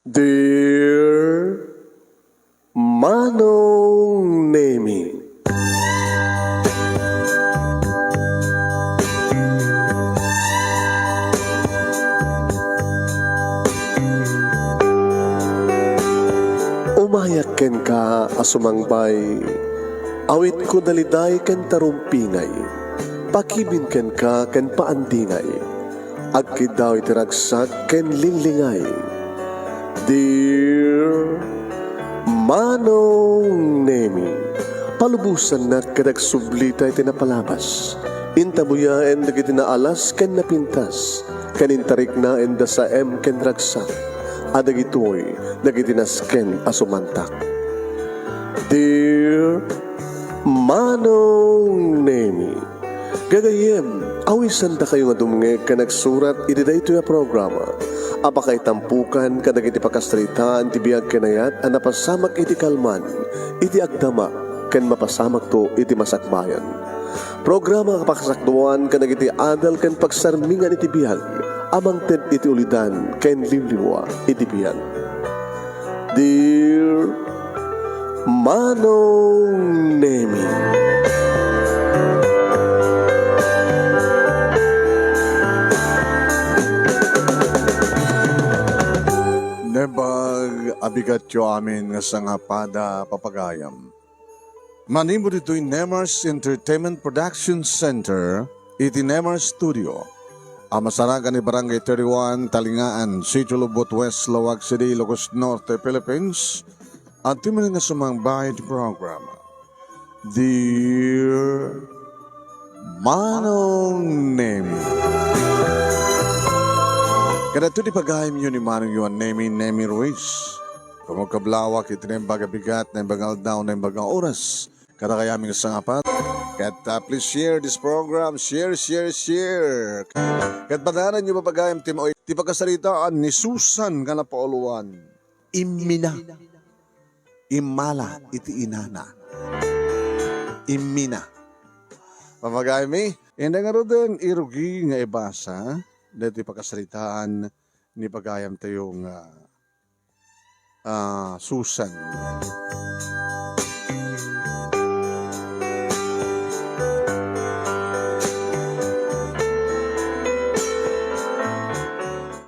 Dear Manong Nemi, umayak ken ka asumangbay, awit ko daliday ken tarumpingay, pakibin ken ka ken paandingay, agkid daw itiragsak ken linglingay. Dear Manong Nemi, palubusan na kadag sublitay tinapalabas, intabuya en dagiti naalas ken napintas, kanintarik na en sa ken ragsak, adagitoy dagiti nasken asumantak. Dear Manong Nemi, gagayem, awisan da kayo nga dumnge ka nagsurat iti daytoy a programa. Apakay tampukan kadagiti pakastritaan ti biag kenayat a napasamak iti kalman, iti agdama, ken mapasamak to iti masakbayan. Programa kapakasakduan kadagiti adal ken pagsarmingan iti biag, amang ted iti ulidan ken limlimwa iti biag. Dear Manong Nemi, Nebag abigat yo amin nga sangapada papagayam. Manimo dito'y Nemars Entertainment Production Center, iti Nemars Studio. Amasaragan ni Barangay 31, Talingaan, Sitio Lubot West, Lawag City, Ilocos Norte, Philippines. At timunin nga sumangbay iti programa. Dear Manong Nemi, kada ito di pagayam yun ni Manong yun, Nemi Ruiz. Kumagkablawak, itinembag abigat, nembag aldaw, nembag oras. Kada kayaming sangapat. Kata please share this program, share. Kat banaran nyo papagayam, ti pagkasalitaan ni Susan nga napauluan. Imina. Imala, iti inana. Imina. Papagayam hindi nga rin irugi nga ibasa. Dito pagkasalitaan ni pagayam tayong Susan.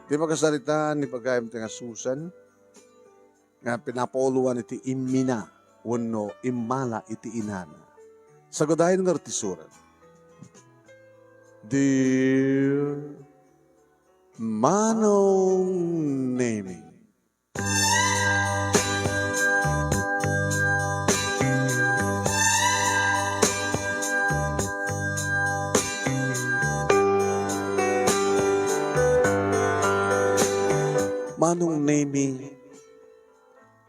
Di pagkasalitaan ni pagayam tayong Susan nga pinapoluan iti imina wano imala iti inana. Sagodahin nga rtisuran. Dear Manong Nemi, Manong Nemi,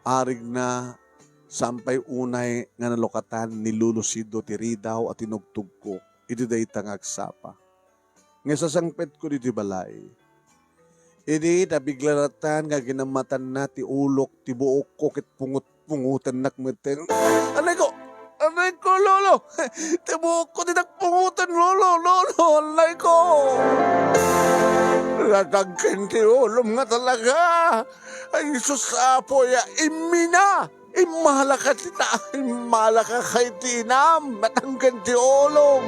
arig na sampay unay nga nalokatan ni Lulucido ti Ridaw at tinugtog ko, iti day tangagsapa. Nga sasangpet ko diti balay. Idi nabiglaratan nga ginamatan na ti ulok ti buok ko kit pungut-pungutan nakmeten. Anay ko, lolo! Ti buok ko di nakpungutan, lolo! Anay ko! Latagkin ti ulom nga talaga. Ay, susapo ya, imina! Imala ka kay tinam, matanggan ti ulom.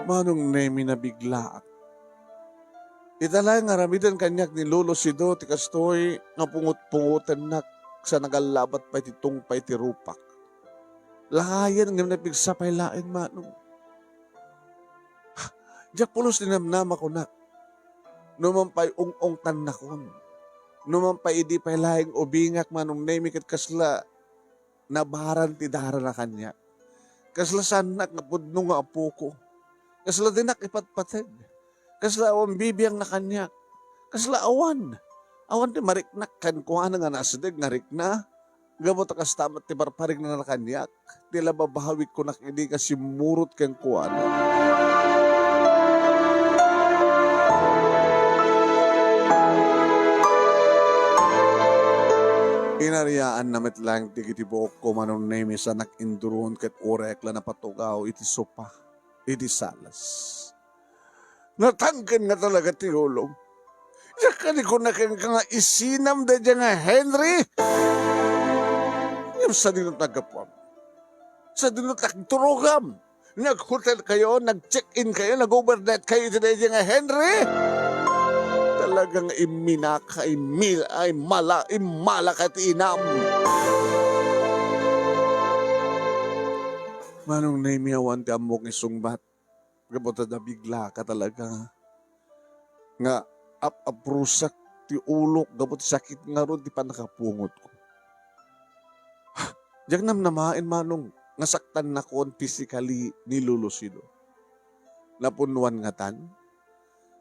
Manong Nemi na biglaak. Italay nga ramidan kanyak ni Lolo Sido ti kastoy nga pungut-pungutan nak sa nagalabat pa iti tungpay ti rupak. Lahayan nga napigsapay lain manong. Diyak pulos dinamnama ko nak. Numampay ung-ung tanakon. Numampay idi pay laing ubingak Manong Nemi kat kasla nabaran ti dara na kanya. Kasla sanak nga pudno nga apo ko. Kasla dinak ipatpatid. Kasla awan bibiyang na kanya. Kasla awan. Awan ti mariknak kan kuha nga nasadig nga rikna. Gamot akas tamat ti barparig na nakanyak. Tila babahawik ko nakidi kasi murot kan kuha na. Inariyaan na metlang tigitibok ko Manong Nemi sa nakindurun kat orek la napatugaw iti sopa, iti salas. Natangkan nga talaga ti ulong. Yakani ko na kang nga isinam da dyan nga Henry. Yung sa dinot nagkapuam. Sa dinot nagturugam. Nag-hotel kayo, nag-check-in kayo, nag-overnight kayo dyan nga Henry. Talagang iminaka, imala kat inam. Manong naimiyawan ti amok isungbat. Gabota na bigla ka talaga. Nga aprusak ti ulok, gabot sakit nga ron ti panakapungot ko. Diyak namnamain manong, nasaktan na ko physically nilulusido. Napunuan nga tan.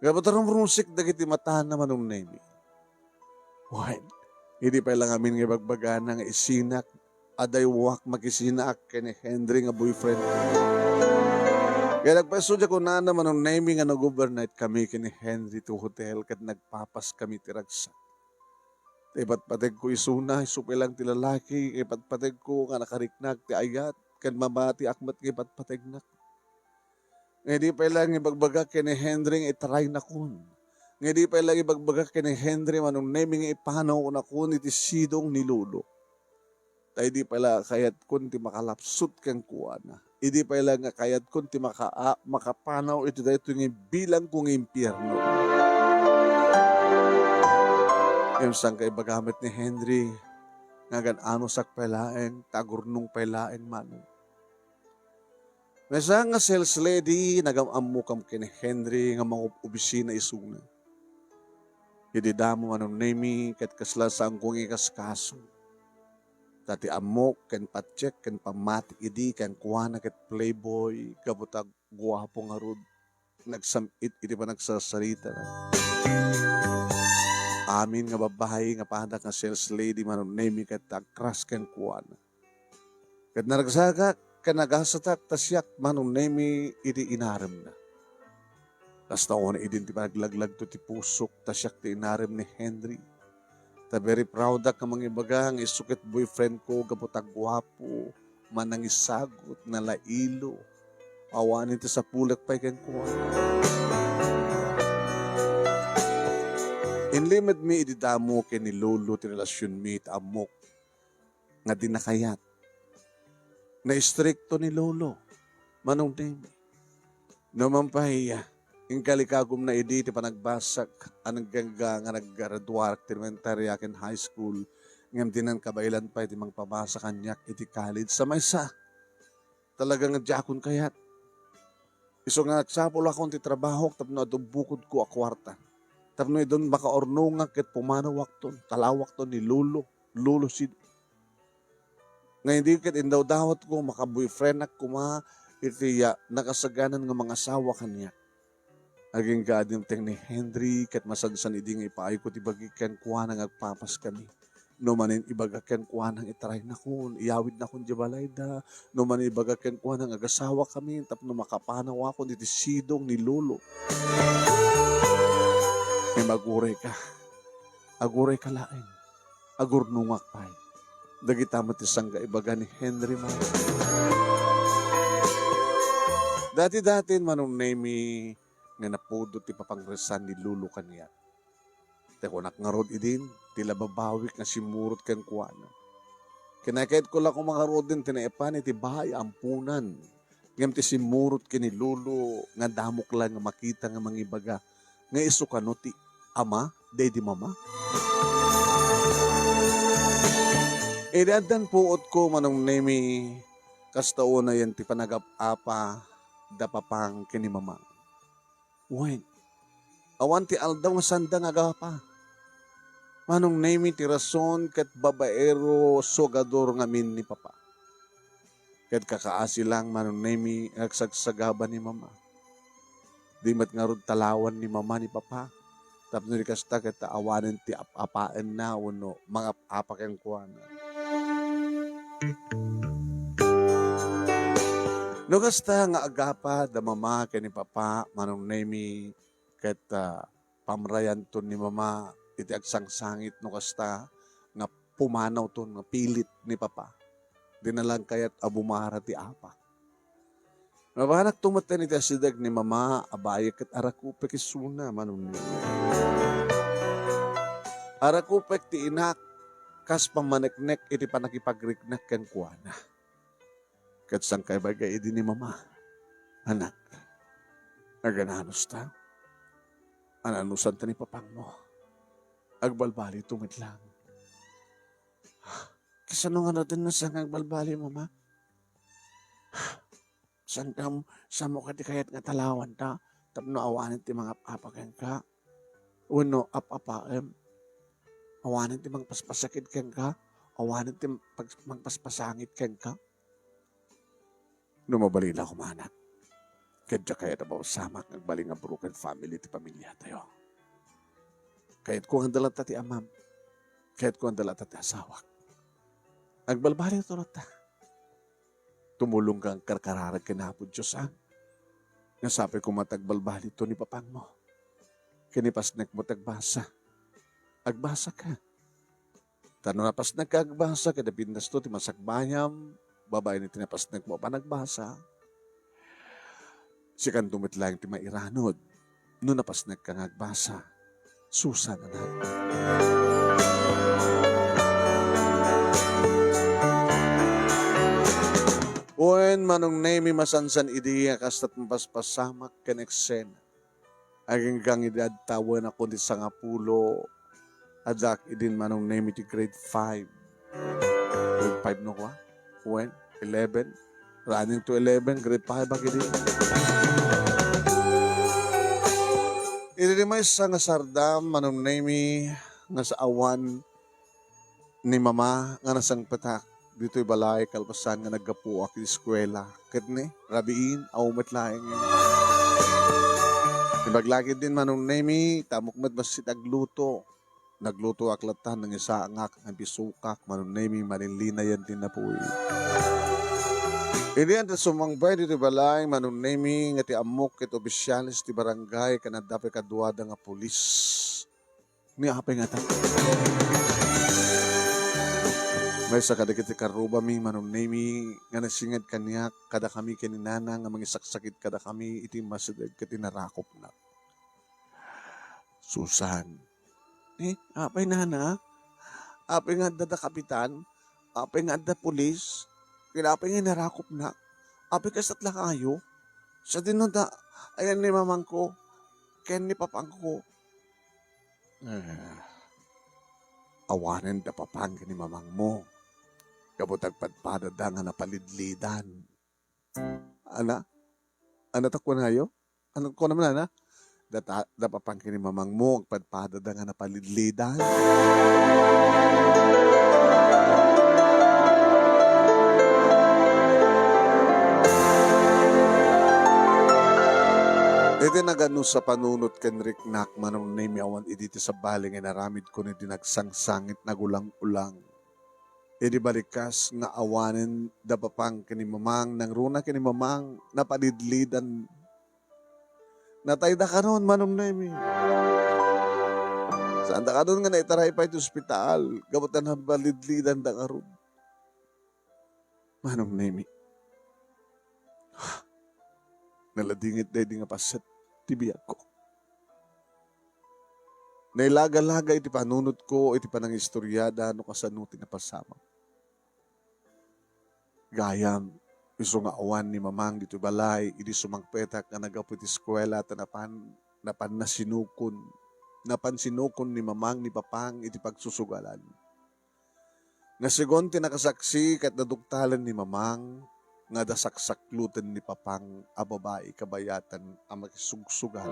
Gabot ron rusik dagiti matahan na manong naimi. Why? Hindi pa lang amin nga bagbagana nga isinak, aday wak makisinak kay ni Henry nga boyfriend. Kaya nagpasudya ko na naman ng naming nga nag-overnight kami kini Henry to hotel kat nagpapas kami tiragsa. Iba't pateg ko isuna, isupi lang ti lalaki, iba't pateg ko nga nakariknag ti ayat, kan mamati akmat iba't pateg nak. Nga di pa lang ibagbaga kini Henry nga itaray na kun. Nga di pa lang ibagbaga kini Henry manong naming nga ipanaw ko na kun iti sidong nilulo. Tay di pala kayat kun ti makalapsut kang kuana. Idi pa lang nga kayat kun ti makapanaw ito dahito nga bilang kong impyerno. Yung sang kay bagamit ni Henry, nga ganano sak palaeng, tagurnong palaeng mano. Mesa nga sales lady, nagamamukam kini Henry nga mga opisina isuna. Hindi damo anong nami, kat kasla sang kong ikaskaso. Tati amok, ken patsek, ken pamati idi, ken kuwana ket playboy, kabutag guwapo nga rod. Nagsamit, iti pa nagsasarita na. Amin nga babahay, nga pahadak nga sales lady, manon nemi ket agkras ken kuwana. Ket naragsagak, ken nagasatak, tasyak, manon nemi, iti inarem na. Tas taon na idin ti paglaglag to ti pusok, tasyak ti inarem ni Henry. Ta very proud ka mga ibaga, ang isukit boyfriend ko, gabotag gwapo, manang isagot, nalailo, awanin ti sa pulak pa ikan kuha. Inlimad mi ididamo kay ni Lolo ti relasyon mi iti amok, nga dinakayat. Na istrikto ni Lolo, manong nemi. Naman pahiya, yung kalikagom na idi, ti panagbasak, anang gangga nga nag-graduar, ti elementary akin high school, ngam dinan kabailan pa, iti pabasa kanyak, iti college, sa maysa. Talagang nadjakon kayat. Iso nga nagsapol akong ti trabaho, tapno adong bukod ko a kwarta. Tapno idon makaornungak, ket pumanawak ton, talawak ton ni Lolo si. Ngayon di ket indaw dawat ko, maka-boyfriend ak kuma, iti nakasaganan nga mga asawa kanya. Aging gadim teng ni Henry, kat masansan iding ipaay ko tibagikan kuha nang agpapas kami. No manin ibagakan kuha nang itaray na kun, iyawid na kun di balayda. No manin ibagakan kuha nang agasawa kami, tapno makapanaw ako diti sidong ni Lolo. May maguray ka. Aguray ka lain. Agurnungak pa'y. Dagitamat isang kaibaga ni Henry man. Dati-dati manong nemi, nga napudot ti papangresan ni Lolo kaniya. Teko nakngarod idin, tila babawik nga simurot kan kuwana. Kinakait ko lang kung mga rod din, tinaipan iti bahay ampunan. Ngam ti simurot kini Lolo, nga damok lang nga makita nga mangibaga. Nga iso kano ti ama, day di mama. Idadan puot ko manong nemi, kastao na yan ti panagap-apa, dapapang kini mama. Wen, awan ti aldaw nga sanda nga gapa. Manong nemi ti rason ket babaero sogador nga min ni papa. Ket kakaasi lang manong nemi agsagsagaba ni mama. Di mat nga rod talawan ni mama ni papa. Tapno di kasta ket awanen ti apaen na uno mga apak ang kuana. No kasta nga agapa da mama ken ni papa manong nemi ket pamrayan ton ni mama iti agsangsangit no kasta nga pumanaw ton nga pilit ni papa. Dinalang kayat abumara ti apa. Mabanak tumatan iti asidag ni mama, abaya kat arakupek isuna manunni. Arakupek ti inak, kas pamaneknek iti panakipagriknak ken kuana. Kat sang kay bagay iti ni mama, anak, agananos ta, ananusan ta ni papang mo, agbalbali tumitlang. Kasano nga natin na sang agbalbali mama? Sa mo ka di kayat nga talawan ta, tapno awanin ti mga papakan ka, uno apapaem, awanin ti mga paspasakit ken ka, awanin ti magpaspasangit ken ka. Numabalila ko manak, kadya kaya na samak nagbaling nga broken family ti pamilya tayo. Kahit ko ang dalat ti amam, kahit ko ang dalat ti asawak, agbalbali ito ta. Tumulong kang karkararag kinapod Diyos Nasabi ko matagbalbali ito ni papang mo. Kinipasnek mo tagbasa. Agbasa ka. Tano na pasnek ka agbasa, kada pindas to, ti masakbayam, babae ni tinapasnek mo pa nagbasa. Sikan tumitlang ti mairanod, no napasnek ka agbasa, susa na natin. Uen manong nemi masansan ideya kastat mapaspasamak ken eksena. Aging gang idad tawan ako di sangapulo. Adak idin manong nemi ti grade 5. Grade 5 no kwa? Uen, 11. Running to 11, grade 5 agidi. Idin may sa nga sardam manong nemi nga sa awan ni mama nga nasang patak. Dito'y balay, kalpasan nga naggapuak di eskwela. Katni, rabiin, aumat laing. Ibaglagi din manong nemi, tamukmat basit agluto. Nagluto aklatan ng isa angak, ng pisukak, manong nemi, marinlina yan din na po. Hindi yan sumangbay dito'y balay, manong nemi, nga ti amok, ket obisyalis ti barangay, kanadapi kaduada nga pulis. Ni apay nga ta. May sa kadakit karuba mi manong nemi nga nasingad kanya kada kami kininana nga mangisaksakit kada kami iti masadag katinarakop na. Susan. Apay nana? Apay nga da kapitan? Apay nga da pulis? Apay nga narakop na? Apay kasat lang kayo? Sa dinunda, ayan ni mamang ko, ken ni papang ko. Awanen da papang ni mamang mo. Kabutag padpada nga napalidlidan. Ana takwa na yo? Ano ko naman ana? Dapapang kini mamang mo, padpada nga napalidlidan. Iti nagano sa panunot ken riknak manong nemi awan iditi sa baling naramid ko ni dinagsangsangit nagulang-ulang. Idi balikas nga awanen dapapang kinimamang nang runa kinimamang napadidlidan. Natayda ka noon manong nemi. Saan da ka noon nga naitaray pa ito ospital. Gabutan na balidlidan da ka ron. Manong nemi. Naladingit na di nga paset tibiyag ko. Nailaga-laga iti panunod ko, iti panang istoryada, no kasanuti na pasama. Gayam, iso nga awan ni mamang dito balay, idi sumangpetak nga nagapit eskwela, napan nasinukon ni mamang ni papang iti pagsusugalan. Nasigon ti nakasaksi kat naduktalan ni mamang, nga dasaksaklutan ni papang ababae kabayatan ang makisugsugal.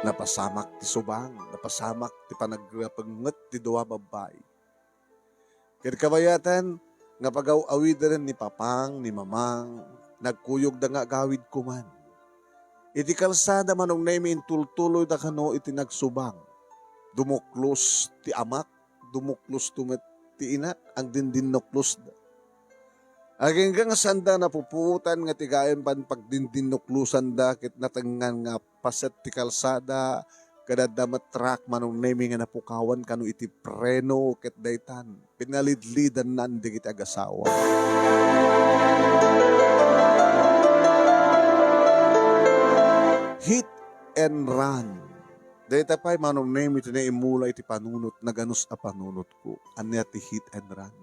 Napasamak ti subang, napasamak ti panagpagnget ti duwa babae. Kaya kabayatan, nga pag-awidan ni papang, ni mamang, nagkuyog da nga gawid kuman. Iti kalsada manong nemi intultuloy da kano iti nagsubang. Dumuklos ti amak, dumuklos tumet ti ina, ang dindinoklos da. Aging nga sanda napuputan nga tigayan pan pagdindinoklusan da kit natangan nga paset ti kalsada kada damatrak manong nemi nga napukawan kano iti preno ket daytan pinalidlidan nan digit agasawa. hit and run. Dahita pa'y manong name iti na imula iti panunot, naganus a panunot ko. Anya ti hit and run.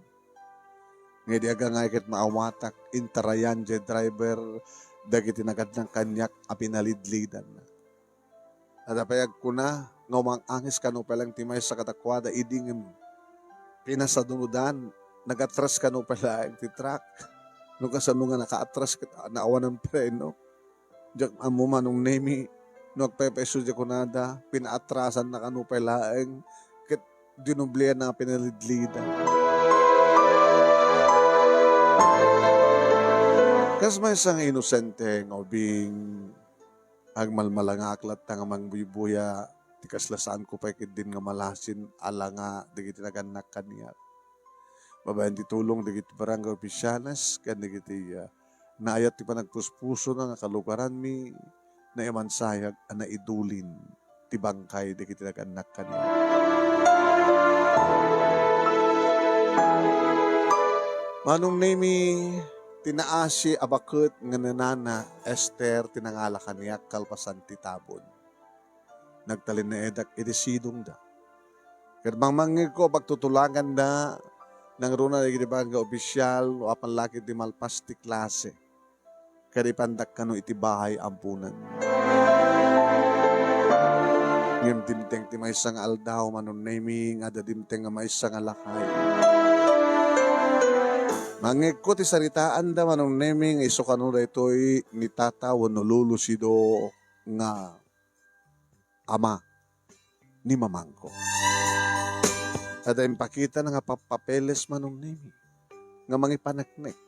Ngayon di aga nga ikit maawatak, intarayan di driver, dagiti nagad ng kanyak a pinalidlidan na. At apayag ko na, ngumang angis ka no palang timay sa katakwada, iding pinasadunudan, nagatras ka no pala ti truck. Nung kasano nga nakaatras ka, naawan ng preno. Diyak amo manong name no agpepeso di kunada, pinaatrasan na kanupay laeng, ket dinublian na pinalidlidan. Kas may isang inosente nga ubing agmalmalanga aklat nga mangbuybuya, ti kaslasaan ko pa din nga malasin, ala nga, digiti naganak kaniya. Babayan ti tulong, digiti barangay opisyanas, kan digiti naayat ti panagpuspuso na nga kalugaran mi, na imansayag na idulin ti bangkay di kita naganak kaniya. Manong nemi tinaasi abakot nga nanana Esther tinangala kaniya kalpasan ti tabon. Nagtalin na edak idisidong da. Kadbang mangig ko pagtutulangan da nang runa di bangga opisyal o apan laki di malpas ti klase. Karipandak kano iti bahay ampunan. Ngem dimteng ti may isang aldaw manon naming ada dimteng nga may isang alakay. Mangeg ko ti saritaan da manon naming iso kano da ito'y ni tata wano lulusido nga ama ni mamangko. Ada impakita na nga papeles manon naming nga mangipanaknek.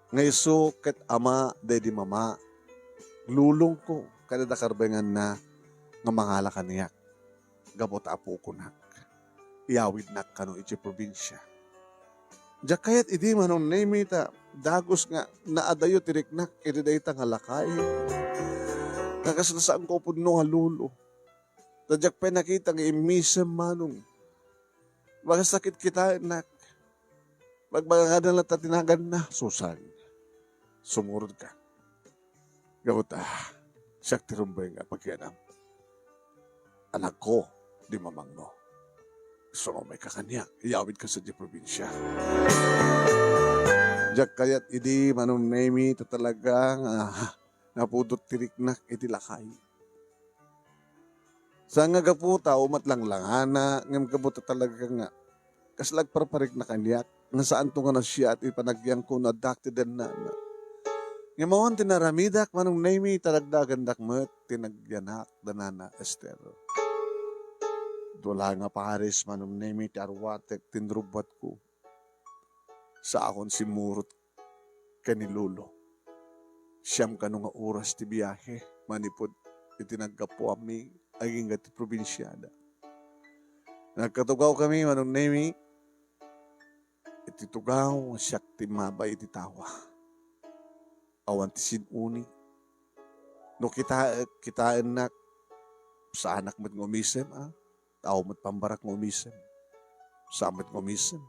Nga iso ket ama dedi mama, lulong ko kada dakarbengan na nga mangala kaniyak. Gabot apo ko nak. Iawid nak kano iti probinsya. Diyak kayat idi manon name ta, dagos nga naadayo tiriknak, iti dayta nga lakay. Nakasasaan ko po no halulo. Tadyak pa nakita nga imisem manong. Baga sakit kita nak. Magbagangadan lang tatinagan na, susan. Sumurod ka. Gawat siyak tirumbay nga pagyanam. Anak ko, di mamang no. So may kakanya, iyawid ka sa di probinsya. Diyak kayat idi manong name ito talagang napudot tiriknak iti lakay. Sa nga gaputa, umat lang langana, ngam gaputa talaga nga. Kaslag parparig na kanyak, nga saan to nga na siya at ipanagyang ko na adapted na. Ngayon tinaramidak manong name talagdagan dakmet tinagyanak danana Esther. Dula nga pares manong name ti arwatek tinrubat ko. Sa akon si Murot kanilulo. Siyam kano nga oras ti biyahe manipod itinaggapo ami aging ti probinsyada. Nagkatugaw kami manong name ititugaw siyak ti mabay iti tawa. Awan ti sinuni. No kita enak sa anak mat ngumisem tao mat pambarak ngumisem. Sa mat ngumisem.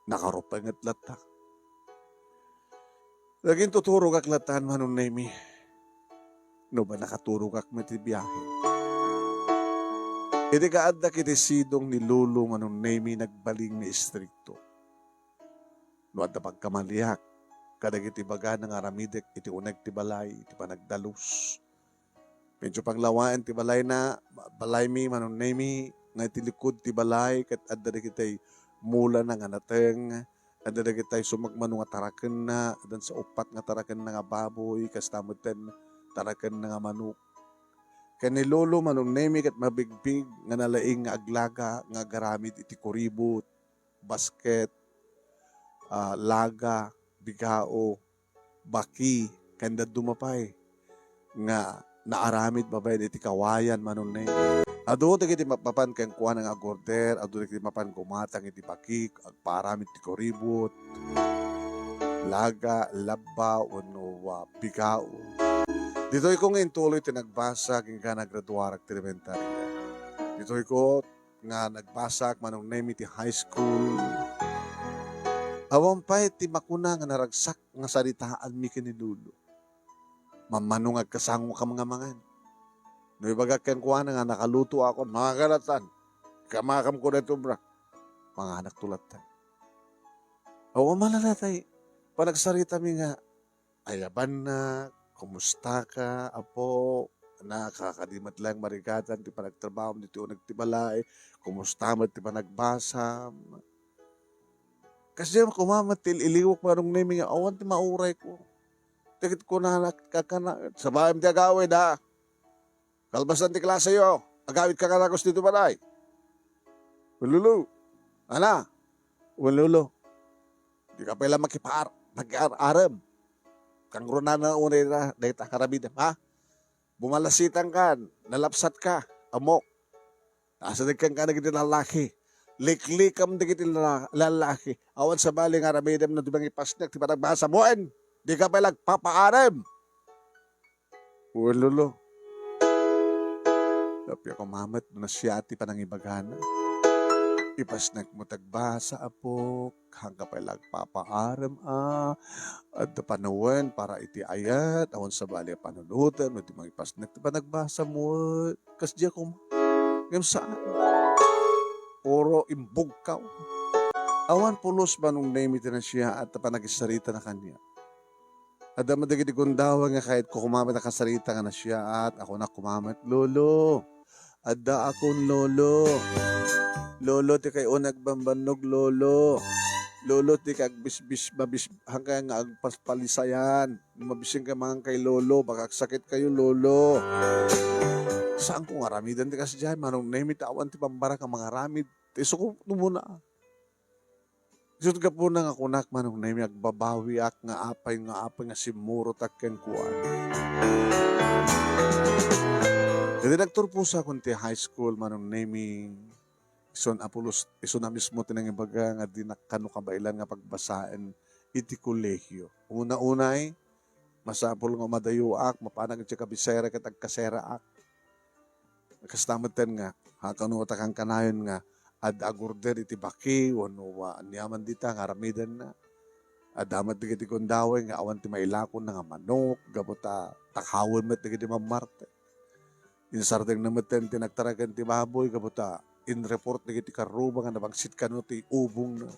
Nakaropay ngat latak. Laging tuturo kak latan manong nemi. No ba nakaturo kak mati biyahe. Iti kaadda kiti sidong ni Lulu manong nemi nagbaling ni istrikto. No adda pagkamaliak. Kadag iti baga ng aramidek, iti uneg ti balay, iti panagdalus. Medyo paglawain ti balay na, balay mi, manong nemi, nga iti likod ti balay, kat adda kitay mula na nga nateng, adda kitay sumagmano nga taraken na, adan sa upat nga taraken na nga baboy, kastamuten taraken na nga manok. Kanilolo manong nemi kat mabigbig, nga nalaing nga aglaga, nga garamid iti kuribot, basket, laga, bigao, baki, kanda dumapay, nga naaramid babay iti kawayan manon na ado iti mapapan kang kuha ng agorder, ado iti mapan kumatang iti baki, agparamid iti koribot, laga, labba, uno, bigao. Dito ko ngayon tuloy tinagbasa, king ka nagraduarak ti elementarya. Dito ko nga nagbasa, manong name iti high school, awang pa iti makuna nga naragsak nga saritaan mi kinilulo. mamanungag kasango ka mga mangan. No ibagak ken kuha nga nakaluto ako, mga kalatan, kamakam ko na ito bra, mga anak tulatan. Oo malalatay, panagsarita mi nga, ayaban na, kumusta ka, apo, nakakadimat lang marigatan, ti panagtrabaho, di ti nagtibalay, kumusta mo, ti panagbasam. Kasi kumamatil, iliwak marong nami nga, awan ti mauray ko. Tikit ko na nakakana, sa bahay ti agawid ha. Kalbasan ti klase yo, agawid ka kanakos dito balay. Ululu, ana, ululu. Di ka pala mag-aram. Kang runa na unay na, dahil takarabid, ha? Bumalasitan ka, nalapsat ka, amok. Nasadig kang ka nagiti lalaki. Liklikam nagiti lalaki. Awan sa bali nga rabidam na dibang ipasnak, di pa nagbasa moen. Di ka pala papaaram. Ululu. Tapi ako mamat, nasyati pa ng ibagana. Ipasnak mo tagbasa apok, hangga pa lagpapaaram at panawan para iti ayat, awan sa bali panunutan, at mga ipasnak, pa nagbasa mo, kasdiya ko, ngam saan? Puro imbog ka. Awan pulos ba nung naimitin na siya at panagisarita na kanya? At madagiti kundawa nga kahit ko kumamat na kasarita nga na siya at ako na kumamat, Lolo, adda akong lolo. Lolo, ti kayo nagbambanog, lolo. Lolo, ti kagbisbis, mabis, hanggang nga agpaspalisayan. Mabising ka mga kay lolo, baka sakit kayo, lolo. Saan ko nga ramidan ti kasi dyan? Manong naimitawan ti pambara ka mga ramid. Iso ko muna. Isot ka po na nga kunak, manong naimi agbabawi ak nga apay nga simuro takken kuan. Jadi nagturpo sa akong ti high school, manong naimi ison apulos, ison na mismo tinang ibaga nga di nakano kabailan nga pagbasaan iti kolehyo. Una-unay, masapol nga madayuak, mapanag iti kabisera kat agkasera ak. Kastamatan nga, hakano takang kanayon nga, ad agurder iti baki, wano niyaman dita, nga ramidan na. Adamat di kiti kundaway, nga awan ti mailakon na nga manok, gabuta, takhawan met di kiti mamarte. Insardeng nameten, tinagtaragan ti baboy, gabuta, in report na kiti karuba, nga nabangsit ka no, ti ubong na.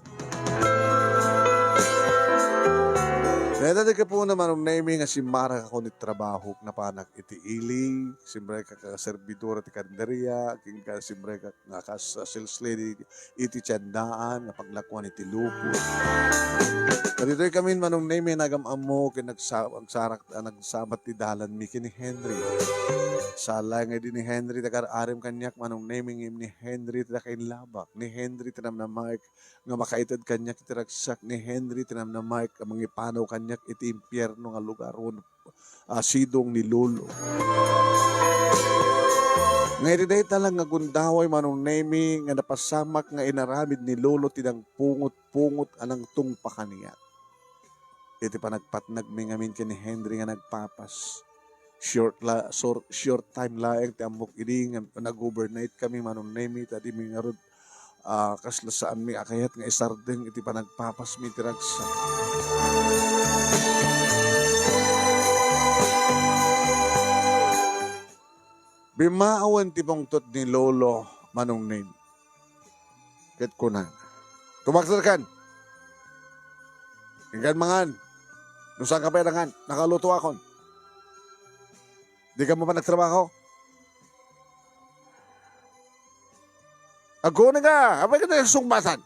Nadali ka po naman ang naming nga si Mara ako ni trabaho na panak iti ili, simbre ka servidora ti kanderia, king ka simbre ka nga kas sales lady iti tiyandaan, nga paglakuan iti lupo. Dito'y kami manong naming nagamamo, nagsabat ti dalan mi kini Henry. Sala nga di ni Henry, tagar-arim kanyak, manong naming ni Henry, takain labak, ni Henry tinam na Mike, nga makaitad kanyak iti ragsak, ni Henry tinam na Mike, nga mangipanaw kanyak iti impyerno nga lugar, sidong ni Lolo. Ngayon day talang nga gundaway manong naming, nga napasamak nga inaramid ni Lolo, tinang pungot-pungot anang tungpa kaniya. Iti panagpatnag mi ngamin kini Henry nga nagpapas. Short time laeng ti amok ini nga nag-overnight kami manong nemi tadi mi nga rod kaslasaan mi akayat nga isardeng iti panagpapas mi tiragsa. Bimaawan ti pangtot ni Lolo manong nemi. Ket kunan. Tumaksarkan. Hinggan mangan. Nung saan ka payanangan, nakaluto akon. Di ka mo pa nagtrabaho? Ako na nga, abay ka na yung sungbasan.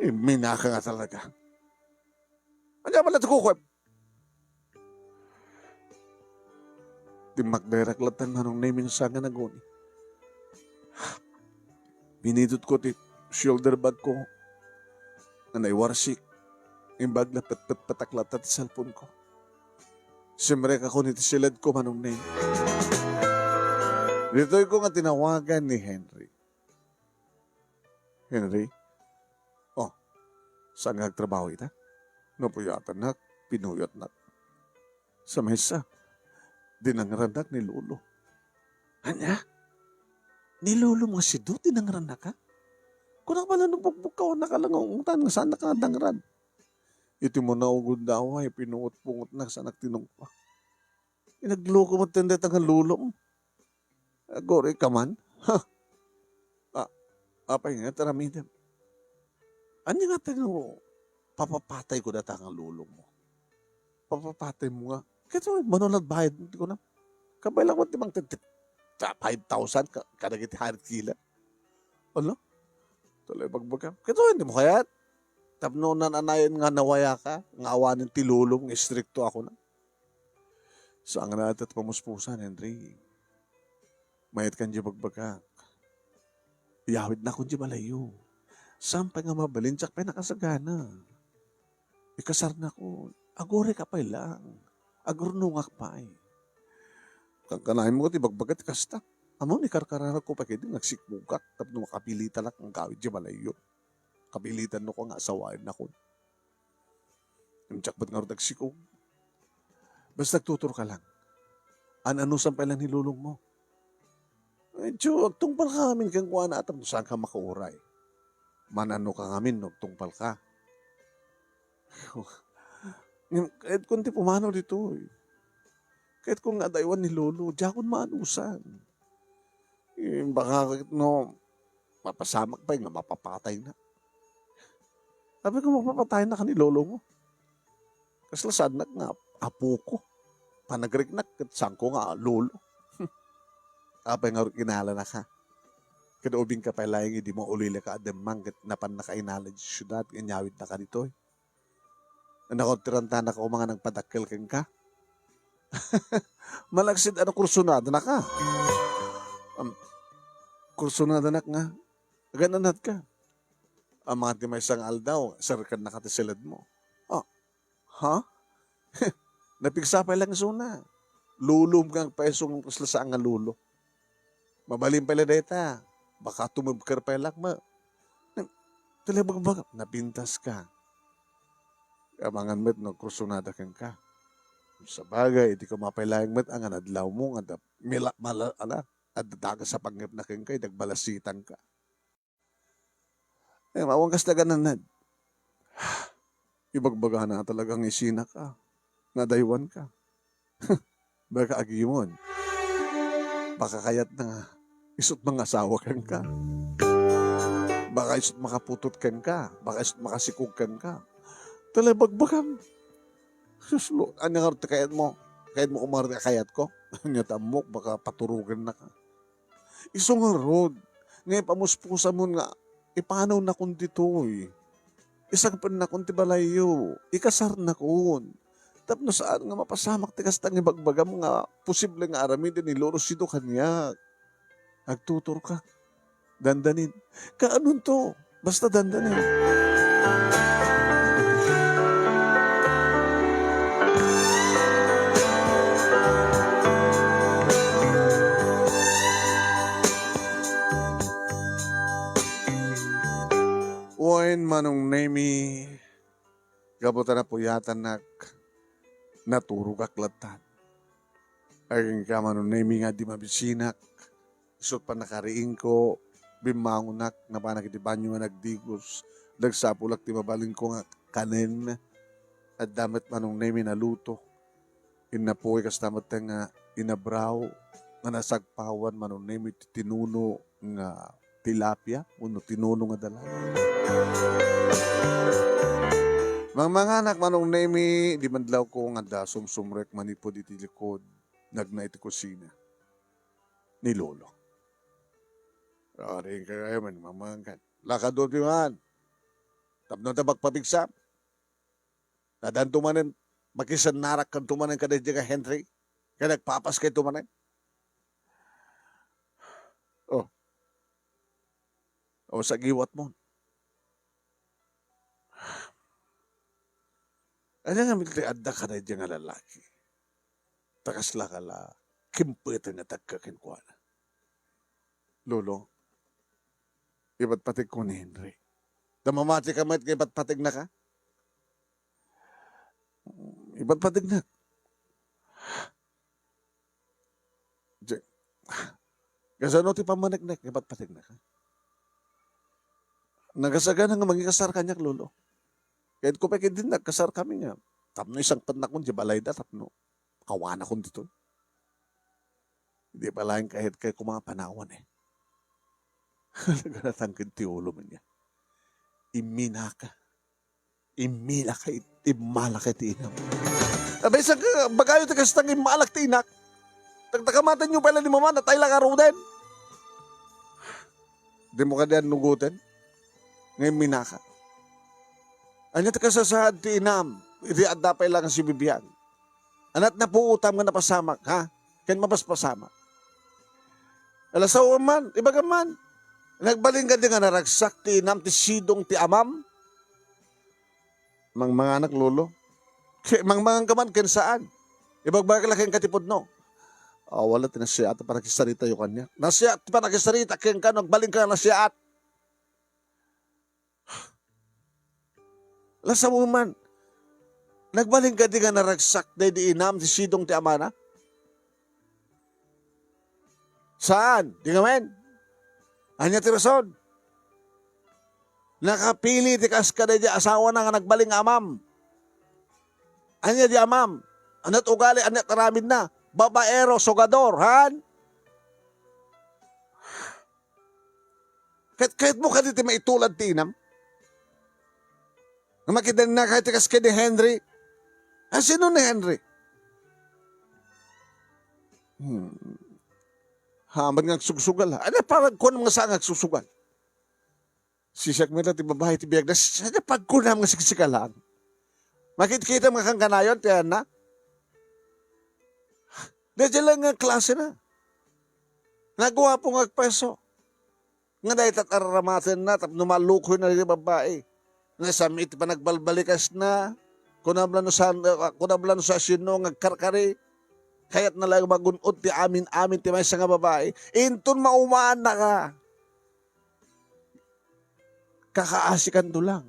Minaka nga talaga. Ano ba na tukukwep? Di magdiraklatan manong naming sa nga naguni. Binidot ko ti shoulder bag ko. Na naiwarsik. Yung bag na pataklatan ti cellphone ko. Siyempre ako niti silad ko manong name. Dito ko nga tinawagan ni Henry. Henry? Oh, saan nga nagtrabaho ita? Napuyatan na, pinuyot na. Sa mesa, dinangrandak ni Lolo. Anya? Ni Lolo mga sido, dinangrandak ka? Kung pala nung bukbukaw na ka lang ang utan, saan nakadangran? Iti mo na ugod na away, pinuot-pungot na sa nagtinong pa. Inagloko mo tindet ang lulong. Agori ka man. Ha? Ah, apay nga, taramidem. Anya nga tayo, papapatay ko na ang lulong mo. Papapatay mo nga. Kasi manunod bayad, hindi ko na. Kabay lang mo timang 5,000 kada kiti harit kila. Ano? Tuloy bagbaga. Kaya hindi mo kaya. Tapno na nanayon nga nawaya ka. Nga awanin ti lulong, istrikto ako na. So ang natin at pamuspusan, Henry. Mayat kan di bagbaga. Iyawid na akong di malayo. Sampay nga mabalin, tsak pa nakasagana. Ikasar na ko. Agore ka pa lang. Agurnungak pa eh. Kanahin mo ti bagbagat kasta. Amo ni karkarara ko pa kaya din nagsikmukak. Tapno makapilitan lang ang gawid di malayo. Kapilitan no ko nga asawain na ko. Ang tsak ba't nga rin nagsikog? Basta nagtutur ka lang. Ano sampay lang nilulong mo? Medyo, agtungpal ka amin kang kuha na atang saan ka makauray. Manano ka amin, nagtungpal ka. Kahit kung ti pumanaw dito eh. Kahit kung nga daywan ni Lolo, diakon maanusan. Baka no, mapasamak pa nga, mapapatay na. Sabi ko, mapapatay na ka ni Lolo mo. Kasi lasad na nga, apo ko. Panagrignak, at saan ko nga, Lolo. Apay nga kinala na ka. Kadaubing ka pa lang, hindi mo ulila ka ademang, napan na kainala di syudad, ganyawid na ka dito eh. Nakontiranta na ka o mga nagpadakil kang ka. Malagsid, kursunada na ka. Kursunada na nga. Gananat ka. Ang mga timay sang aldaw, sarkan na katisilad mo. Oh, ha? Napigsa pa lang suna. Lulum kang pesong kusla sa ang lulo. Mabalim pala deta. Baka tumubkar pa lang ma. Talabag napintas ka. Amangan met no kursunada kang ka. Sa bagay, di ko mapailayang met ang anadlaw mo nga at daga sa panggap na kang kay nagbalasitan ka. Mawang kas na gananad. Ibagbaga na talagang isina ka. Nadaywan ka. Baka agimon. Baka kayat na isot mga asawa kang ka. Baka isot makaputot kang ka. Baka isot makasikog kang ka. Talabagbagan. Suslo. Ano nga kayat mo? Kayat mo kumarita kayat ko? Nyata mo, baka paturugan na ka. Isong nga rod. Ngayon pamuspusa mo nga. Ipanaw na kung dito eh. Isang pan na kung tibalayo. Ikasar na kun. Tapno saan nga mapasamak tikas tang ibagbaga mo nga posible nga aramin din ni Lolo Sido kanya. Agtutur ka. Dandanin. Kaanon to? Basta dandanin. Uwain manong nemi gabutan na puyatan naturog aklatan. Aging ka manong nemi nga di mabisinak. Isot pa nakariing ko, bimangunak, na pa nakitibanyo nga nagdigos, nagsapulak ti mabalin ko nga kanin, at damat manong nemi na luto. Inapoy kas damat nga inabraw, nga nasagpawan manong nemi tinuno nga tilapia, uno tinuno nga dala. Mga anak manong nemi, di mandlaw ko nga da sumsumrek manipod iti likod, nagna iti kusina. Ni Lolo. Ring kayo man, mamangkan. Lakadod man. Tapno na magpabigsam. Nadan tumanin, makisan narak kan tumanin kada ka Henry. Kaya nagpapas kayo tumanin. Oh. O sa giwat mo. Ano nga mitliadda ka na nga lalaki. Takasla ka la, kimputin na tagkakinkwana. Lolo, iba't patig ko ni Henry. Damamati ka mat, iba't patig na ka? Iba't patig na. Gasano ti pamaniknek, iba't patig na ka? Nagasaga na nga magikasar kanyak, Lolo. Kahit ko pa din nagkasar kami nga. Tapno isang panakon di balay da tapno. Kawana ko dito. Hindi pa lang kahit kay mga panawan eh. Naganatanggid ti ulo man niya. Imina ka. Imila ka. Imala ka ti inam. Abay sa bagayo ti kastang imalak ti inak. Tagtakamatan nyo pala ni mama na tayo lang aruden. Di mo ka diyan nugutin. Ngayon mina ka. Anya ti kasasahad ti inam. Hindi adda pa lang si bibiyang. Anat na po utam nga napasamak ha. Ken mapaspasamak. Alasaw man, ibaga man. Nagbaling ka din nga naragsak ti inam ti sidong ti amam. Mga anak lolo. Mga kaman ken saan. Ibagbaga lang ken katipod no. Wala tinasya at para kisarita yung kanya. Nasya at para kisarita ken ka nagbaling ka nasya at. Alasaw man. Nagbaling ka din nga naragsak di inam ti sidong ti amana. Saan? Di nga men? Anya ti rason? Nakapili ti kaskada di asawa na nga nagbaling amam. Anya di amam? Anat ugali, anat aramid na. Babaero, sogador, han? Kahit mo ka dito maitulad ti inam. Makita na kahit ti kaskada ni Henry. Sino ni Henry? Hamad nga susugal ha. Ano parang kunam nga saan nga susugal? Sisak mo na ti babae ti biyag na sana pagkunam nga siksikalaan. Makikita mga kang kanayon, tiyan na. Dahil lang nga klase na. Nagawa po nga peso. Nga dahil tataramatin na, tap numalukoy na rin babae. Nga samit pa nagbalbalikas na. Kunabla no sa sino nga karkari. Kaya't nalang magunod ti amin-amin ti may nga babae. Inton maumaan na ka. Kakaasikan to lang.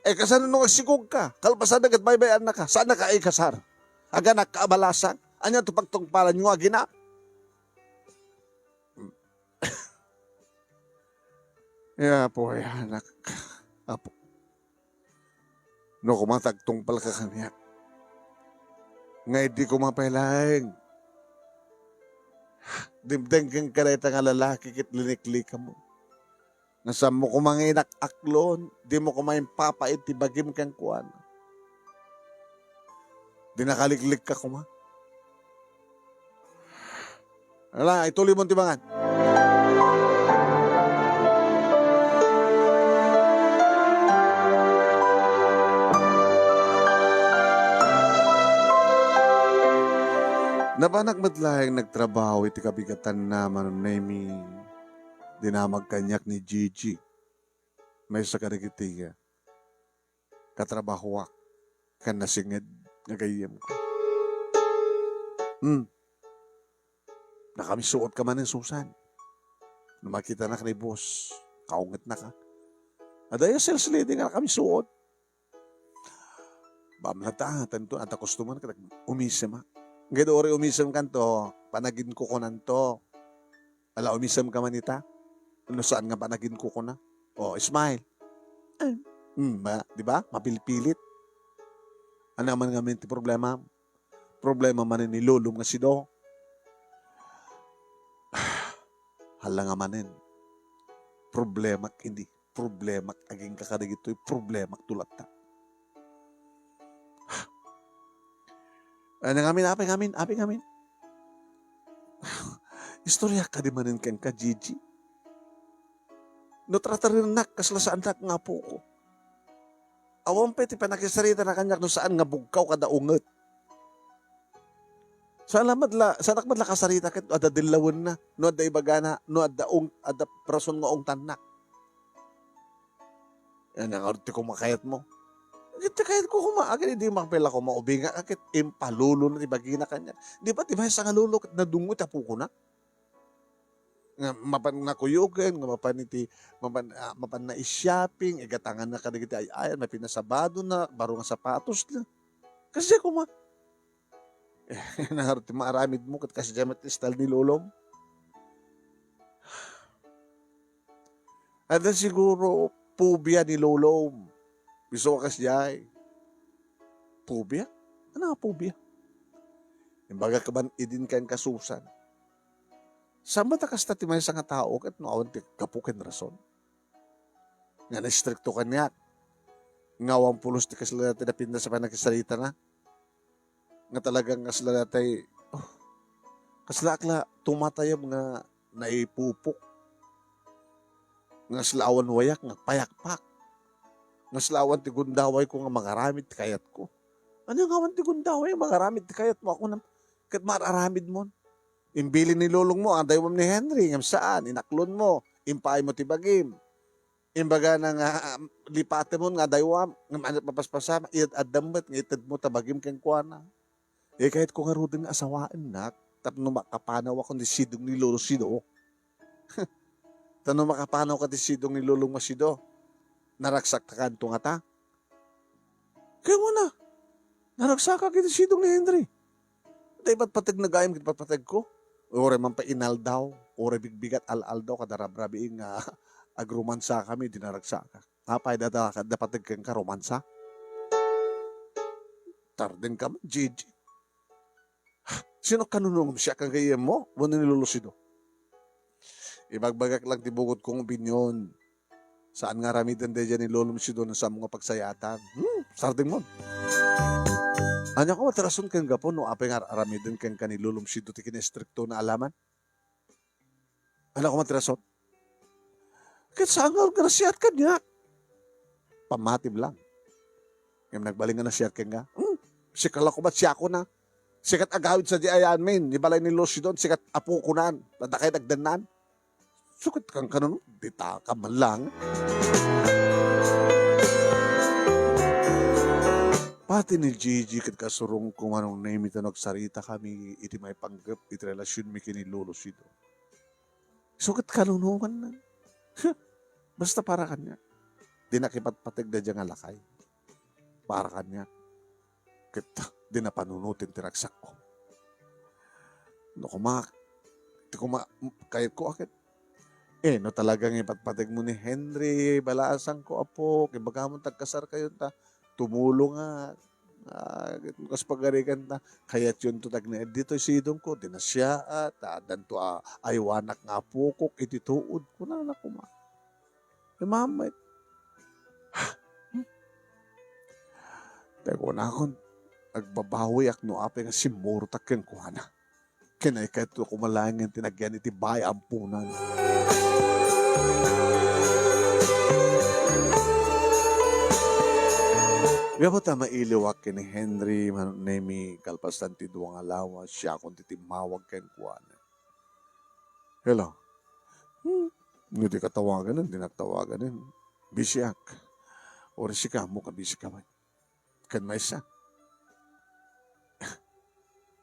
Kasan nung agsikog ka? Kalpasan agad baybayan na ka. Saan na ka kasar? Aga nakaabalasang? Anya to pagtungpalan nyo agina? Po ay anak. Apo. No kumatagtungpal ka kanya. Ngay di ko mapailaing. Dimdeng kang kareta nga lalaki kit linikli ka mo. Nasa mo kumanginak aklon, di mo kumain papait, tibagim kang kuwan. Di nakaliklik ka kuma. Ala, ituloy mo tibangan. Nabanak matlayang nagtrabaho iti kabigatan naman ng name dinamag kanyak ni Gigi. May sa karikitiga. Katrabaho wak. Kan nasingid. Nagayim ko. Nakamisuot ka man ng Susan. Namakita na ka ni boss. Kaungat na ka. Adaya sales lady nga nakamisuot. Bamlatatan to. At akustuman ka. Umisima. Ngayon ori umisam kan to. Panagin ko ko nanto. Ala umisam ka manita. Ano saan nga panagin ko na? Smile. Di ba? Mapilipilit. Ano man nga ti problema? Problema man ni Lulong nga si Do. Hala nga manin. Problema hindi. Problema aging kakarigito. Problema tulat ta. Ano ngamin, aping ngamin. Istorya ka di manin kang ka, Gigi. No tratarin nak, kasla saan nak nga po ko. Awang peti pa nakisarita na kanyak no saan nga bugkaw kada unget. Sanak madla kasarita ket ada dilawan na, no ada ibagana, no ada prason nga ong tanak. Yan ang arti ko makayat mo. Ito kahit ko agad hindi makapela ko maubinga akit impalulo na ibagina kanya. Di ba tibay sa ngalulo kat nadungot apo ko na. Nga mapan na kuyugan, nga mapan na shopping, igatangan na kadigiti ay may pinasabado na, baro nga sapatos na. Kasi ko naharti maaramid mo kat kasi jamat style ni Lolong. Ada siguro pubya ni Lolong. Gusto ko kasiyay. Pubya? Ano nga pubya? Imbaga ka ban idin kan kasusan. Saan ba takas ti may nga tao kat no awan ti kapukin rason? Nga na-stricto ka niya. Ngawang pulos ti kasla natin napinda sa panagkasalita na. Nga talagang kasla natin, kasla akla tumatayab nga naipupok. Nga slawan wayak nga payakpak. Nga slawan ti gundaway ko nga mangaramid ti kayat ko. Ano nga awan ti gundaway mangaramid ti kayat mo ako na kat mararamid mo. Imbili ni lulong mo, anday mo ni Henry, ngam saan, inaklon mo, impay mo ti bagim. Imbaga na nga lipate mo nga daywam, ngam anat papaspasama, iadambat, nga itad mo tabagim keng kuana. Eh kahit ko nga rudin nga asawaan nak, tapno makapanaw ako ni sidong ni lolo sido. Tano makapanaw ka ti sidong ni lulong masido. Naraksak ka kanto nga ta. Kaya mo na, naraksak ka kiti sidong ni Henry. Day ba't patag nagayam kit patag ko? Ore man pa inal daw, ore bigbigat al daw kadarabrabi nga agrumansa kami dinaragsa ka. Apay dapat kang karomansa. Tarden ka man, Gigi. Sino kanunong siya kagayam mo? Wala nilulusido. Ibagbagak lang tibugot kong opinyon. Saan nga ramitan de dyan ni Lolo Sido sa mga pagsayatan? Sarding mo. Anya ko matarason kang gapo no apay nga ramitan kang kanilulong Sido ti kinestrikto na alaman? Ano ko matarason? Kahit saan nga grasiyat ka niya. Pamatib lang. Yung nagbaling nga na siya kang nga. Sikala ko ba't siya ko na? Sikat agawid sa di ayan min. Di balay ni Lucy doon. Sikat apo ko na. Nadakay nagdanan. Sukit kang kanon. Dita ka man lang. Pati ni Gigi kat kasurong kung anong name ito nagsarita kami. Iti may panggap. Iti relasyon mi kini Lucy doon. Sukit kanunungan na. Basta para kanya. Di nakipatpatig na diyang alakay. Para kanya. Kita, di na panunutin tiraksak ko. No kahit ko akit. No talagang ipatpatig mo ni Henry, balasang ko apo, kibaga mo tagkasar kayo ta, tumulong nga, kas pagarikan ta, kaya't yun to tagna, dito sidong ko, di na siya at, danto aywanak nga pukok, itituod ko na nakuma. Mamay. Teko na akong, agbabawi ak no apay nga simurtak keng kuhana. Kinay kahit kumalangin tinagyan iti bay ampunan. Gabo ta mailiwak kini Henry nemi kalpasan ti duwang alawa siya kung titimawag keng kuhana. Hello. Hindi ka tawagan nun, dinatawagan nun. Bisyak. Or si ka mo ka bisyak ka man. Kan may isa.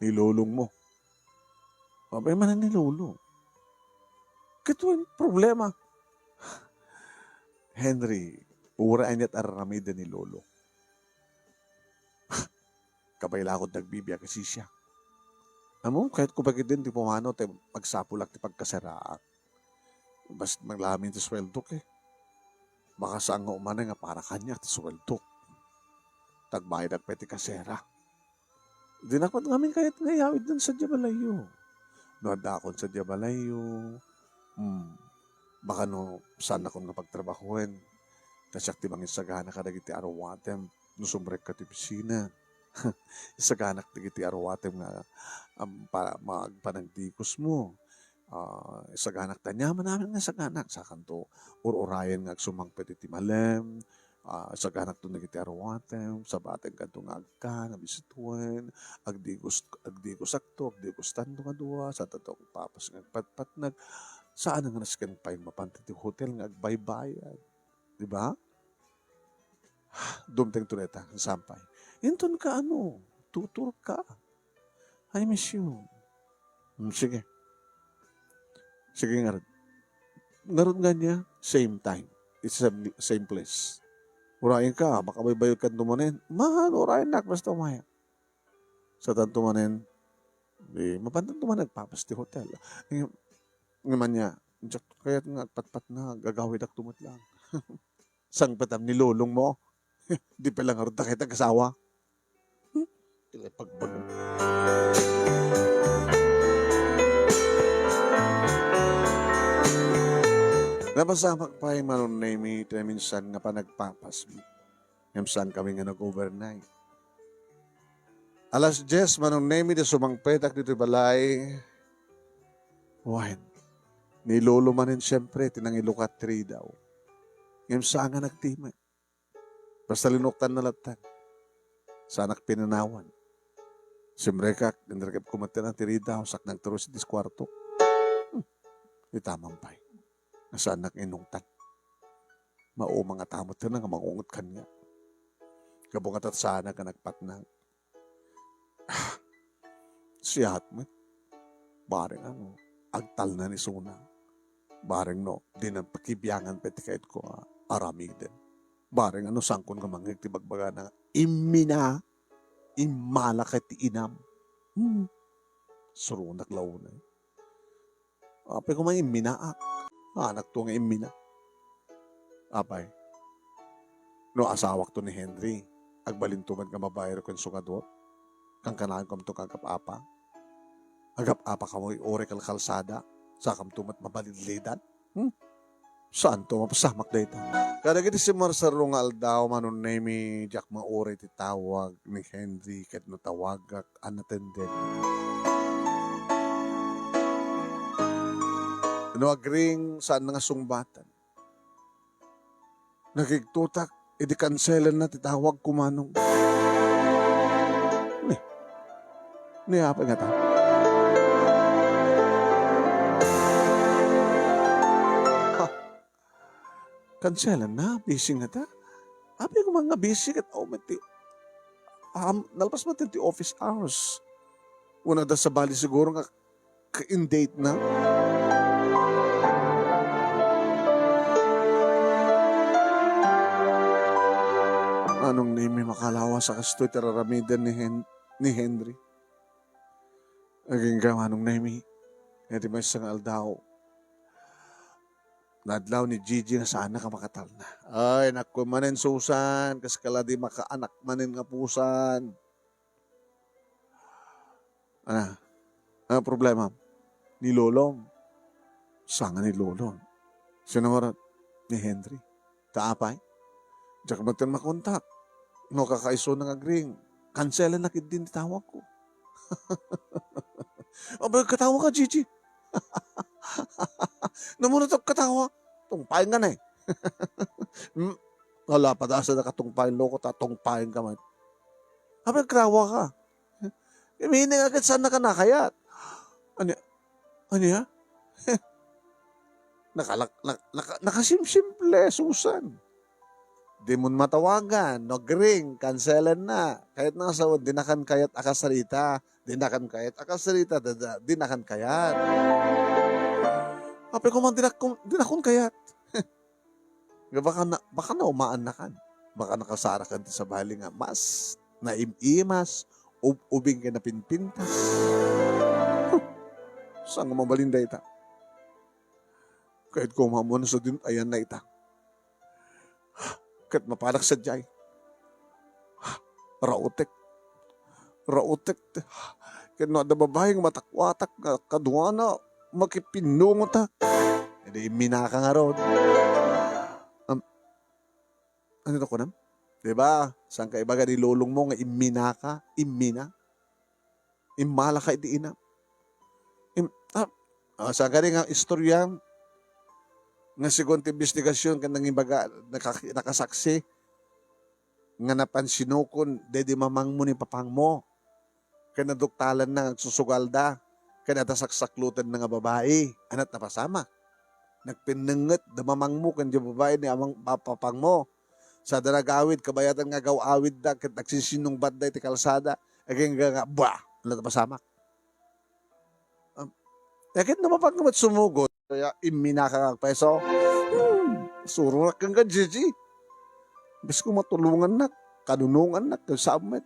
Nilulong mo. Mabay man ang nilulong. Katuan problema. Henry, uraan niya't aramida ni Lolo. Kabailakot nagbibiya kasi siya. Amo, kahit kubagid din, di pumano, magsapulak ti pagkasaraan. Basta maglamin ti sweldo ke. Baka saan nga umana nga para kanya ti sweldo. Tagbayad at peti kasera. Di na ko namin kahit ngayawid dun sa Diabalayo. Noadakon sa Diabalayo. Baka no, saan ako nga pagtrabahuin. Tasyak ti bang isagana ka dagiti arawatem. No sumrek ka ti pisina. Isaganak dagiti arawatem nga magpanagdikos mo. Isaganak tanyaman namin nga isaganak. Sa kanto, urayan nga sumangpet iti malem. Isaganak to nagiti arawatem. Sa bateng kanto nga agka, nabisituin. Agdigos akto, agdigos tando nga duwa. Sa tatong papas nga patpat saan nga nasken pa yung mapantiti hotel nga agbaybayad. Diba? Dumteng tuneta, sampay. Inton ka tutur ka. I miss you. Sige. Sige nga rin. Ngaroon nga niya, same time. It's the same place. Urayan ka, baka may bayod ka tumanin. Urayan nak, basta umaya. Sa tan tumanin, mapantang tumanin, papas ti hotel. Ngaman niya, kaya nga patpat na, gagawid ak tumot lang. Sang patam nilulong mo. Di pa lang harta kita kasawa. Pagbago. Napasamak pa yung manon na imi minsan nga pa nagpapas. Minsan kami nga nag-overnight. Alas 10 manon na imi di sumangpetak dito balay. Wine. Nilolo manin siyempre, tinangilukat 3 daw. Ngayon saan nga nagtima. Basta linuktan na latan. Sa anak pinanawan. Siyempre ka, gandaragap kumatin ang 3 daw, sak nagturo sa diskwarto. Itamang pa'y. Nasa anak inungtan. Mao mga tamot na nga mangungot kanya. Kabungat at sana ka nagpatnang. Siya hatmet. Bareng ano, agtal na ni Suna. Bareng no, di nang pakibiyangan peti kahit ko aramig din. Bareng ano, sangkon ka mangig ti bagbaga na imina, imala kahit ti inam. Surunak launa. Apay ko may iminaak. Anak to nga imina. Apay. No, asawak to ni Henry. Agbalintuman ka mabayar ko yung sungador. Kang kanaan kam to kagap-apa. Agap-apa ka mo ore kalsada. Sakam tumat mabalidlidan. Saan to mapasamak da ito? Kada giti si Marsaro nga aldaw manon na mi Jack maore ti tawag ni Henry ket no tawagak unattended. Ano agring saan nga sungbatan. Nagigtutak, edi kanselan na titawag kumanong. Ni apa nga ta? Kanselan na, busy nga ta. Abi ko mga busy kat mati. Nalpas mo ti office hours. Una da sa bali siguro nga ka-in-date na. Anong name makalawa sa kastoy tararamidan ni Henry? Aging ka anong name Hindi may isang aldaw. Nadlaw ni Gigi na sana ka makatal na. Ay, naku manin Susan. Kasi kala di makaanak manin nga pusan. Ano problema? Ni Lolong. Sanga ni Lolong. Sino marat? Ni Henry. Taapay? Diyan ka magtan makontak. No, kakaiso ng agring. Kanselan na kid din tawag ko. Abay, katawa ka, Gigi. Namunot ako katawa. Tungpain ka na eh. Wala pa dasa na katungpain loko, tatungpain ka man. Abay, katawa ka. Imihining agad saan na ka nakayat. Ano ya? Nakasimsimple, Susan. Di mo matawagan, nagring, kanselan na. Kahit nasa dinakan kayat akasarita, dinakan kayat akasarita, dinakan kayat. Ape ko man dinakon kayat. baka na umaan na kan. Baka nakasara ka sa bali nga, mas naimimas, ubing ka na pinpintas. Saan nga mabalinda ita? Kahit kumamuan sa din, ayan na ita. Kat mapalak sa jay. Rautek. Kat no, ada babaeng matakwatak na kaduana, makipinungo ta. Hindi minaka nga ron. Ano ito ko nam? Diba? Saan ka ibaga ni lolong mo nga iminaka, imina? Imala ka iti ina. Saan ka rin nga istorya nga sigonti investigasyon ka nang ibaga nakasaksi nga napansinukon dedi mamang mo ni papang mo kana duktalan na susugalda kana tasaksaklutan na nga babae anat napasama nagpinenget da mamang mo kan babae ni amang papang mo sa daragawid kabayatan nga gawawid da ket nagsisinong badday ti kalsada aging nga ba anat napasama ket napapagkamat sumugot kaya iminaka kag peso. Sururak kang ka, Gigi. Bis ko matulungan na, kanunungan na, kasamet.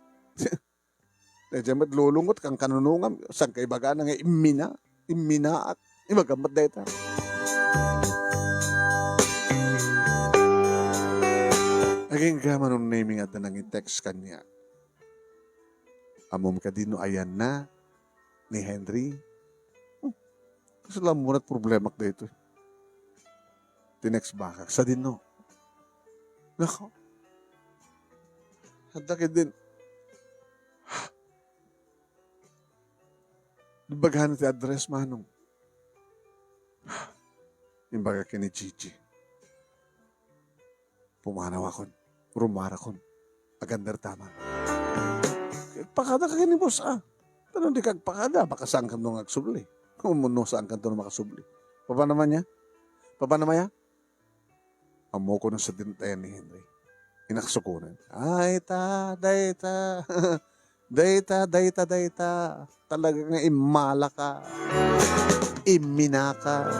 Medyo matlulungot kang kanunungan. Saan ka ibaga na nga iminaak. Imagamat na ito. Naging gaman nung naming at nang i-text kanya. Amom ka din no ayan na ni Henry. Kasi lang muna problema ka dito. Tinext baka. Sa din no. Nako. Hadakid din. Baghan ti address manong. Imbaga ka ni Gigi. Pumanaw akon. Rumara kon. Agandar tama. Pakada ka ni boss Tanong di kagpakada. Baka saan ka nung nagsubli. Kung muno saan ka nung makasubli. Papa naman niya? Papa naman niya? Amo ko na sa dintayan ni Henry. Inaksukunan. Ay ta, dayta. Dayta. Talaga nga imala ka. Imina ka.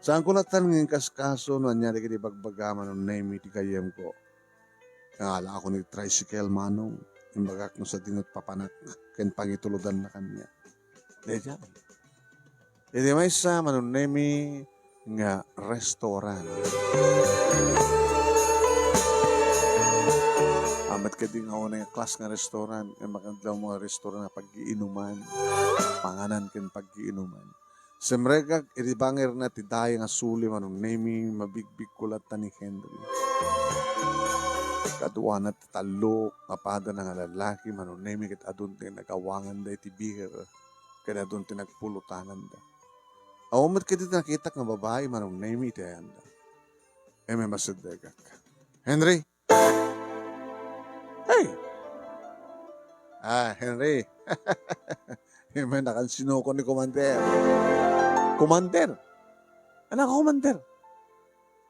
Saan ko natanungin kaskaso no anyari kiti bagbagaman ng name iti kayem ko. Nangala ako ni tricycle manong. Imbagak no sa dinot papanak. Ken pangituludan na kanya. Deja. Iti may sa manong name nga restaurant. Amat ka din ako na class nga restaurant. Magandang mga restaurant na pag-iinuman. Panganan ken pag-iinuman. Semregag, iribangir na ti daya nga suli manong name mabigbig kulat ni Henry. Kaduwa na ti talok, kapada na nga lalaki manong name kit adun ti nagawangan da iti bihir. Kaya adun ti nagpulutanan da. Awamat ka dito nakita nga babae manong name iti ayanda. May masidegak. Henry! Hey! Henry! May nakansinuko ni Commander. Commander? Anak ko, Commander.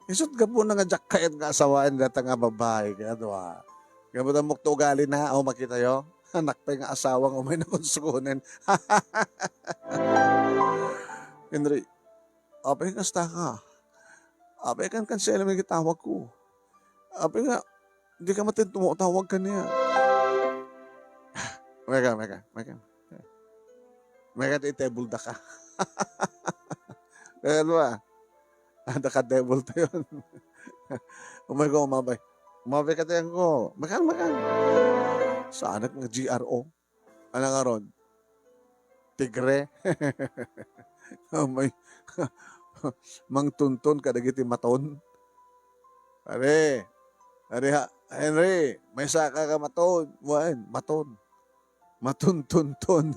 Isot ka po na nga jackayat nga asawaan data nga babae. Kaya doa. Kaya mo mukto ugali na. O makita yo? Anak pa yung asawang umay na konsukunin. Henry, apay nga sta ka. Apay kan kansela may kitawag ko. Apay nga, hindi ka matin tumutawag ka niya. Meka. Meka table da ka. Ano Naka-devil to yun. Umabay. Umabay ka tayo ko. Makan. Saan nga GRO? Ano nga ron? Tigre. May mang tunton kadagiti maton. Are Henry, may saka ka maton. Maton. Matuntunton.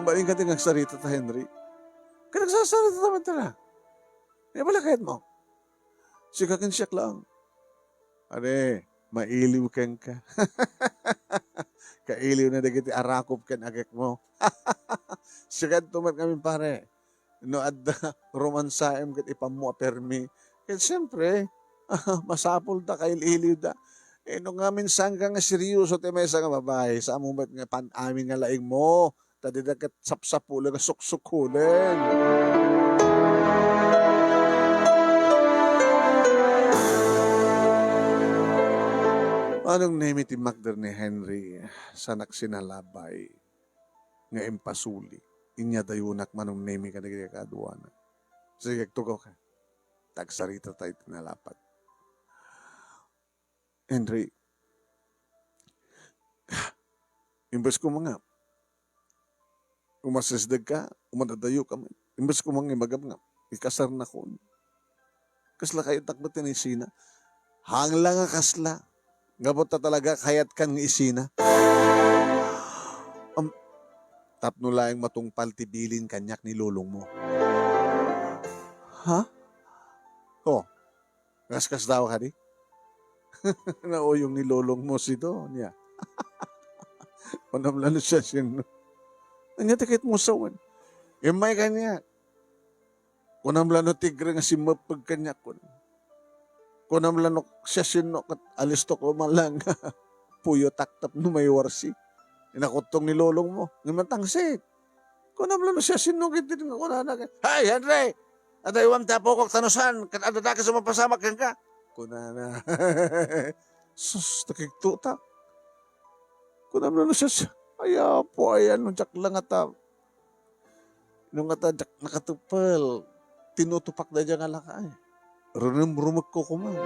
Mabaling ka tingang sarita ta, Henry. Kaya nagsasarita naman tala. Kaya pala kahit mo. Sikakin siyak lang. Mailiw ken ka. Kailiw na dagiti arakop ken agek mo. Sikat tumat kami pare. No adda romansaem ket ipamu permi. Kaya siyempre, masapol da kailiw da. No nga minsan ka nga seryoso te may nga babae. Sa amumat nga pan-amin nga laing mo. Tadidakat sapsapulan nga suksukulen. Anong name iti Magder ni Henry sa naksinalabay nga impasuli. Inya dayunak manong name ka nagkakaduana. Sige, tugaw ka. Tagsarita tayo tinalapat. Henry, imbes ko mga umasasdag ka, umadadayo ka man. Imbes ko mga imagam nga, ikasar na ko. Kasla kayo takbatin ni Sina. Hangla nga kasla. Gabot ta talaga kayat kan ng isina. Tapno lang matungpal tibilin kanyak ni lulong mo. Ha? Kaskas daw ka di? Nauyong ni lulong mo si do niya. Panamlalo siya sin. Anya tikit mo sawan. Imay kanya. Kunamlano tigre nga si mapag kanyak ko. Kunamlano siya sino kat alisto ko malang puyo taktap no may warsi. Inakutong ni lolong mo. Ngayon tangsit. Kunamlano siya sino kitin nga kunana ka. Hey Henry! Adaywam tapo kong tanusan. Kat adadaki sa mapasamak ka. Kunana. Sus, nakiktuta. Kunamlano siya. Ayan, nung jak lang ata. Nung ata jak nakatupal. tinutupak na dyan nga lakay. Rumag ko kuman.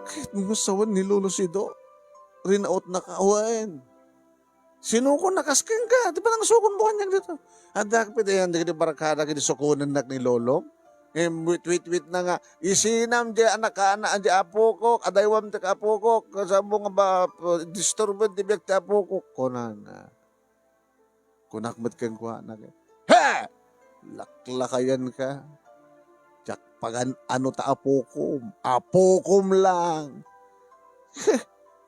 Kahit mga sawan ni Lolo Sido, rinaot na kawain. Sinuko nakasking ka, di ba nang sukon mo kanyang dito? Andak pa yan, di barakada ka di sukunan nak ni Lolo. Wit na nga, isinam di anak ka anak di apo ko, adaywam di apo ko, kasamo nga ba, disturbed di biyak di apo ko. Kunan na. Kunakmat kang kuha na ka. Ha! Laklakayan ka. Tsak pagan ano ta apokom. Apokom lang.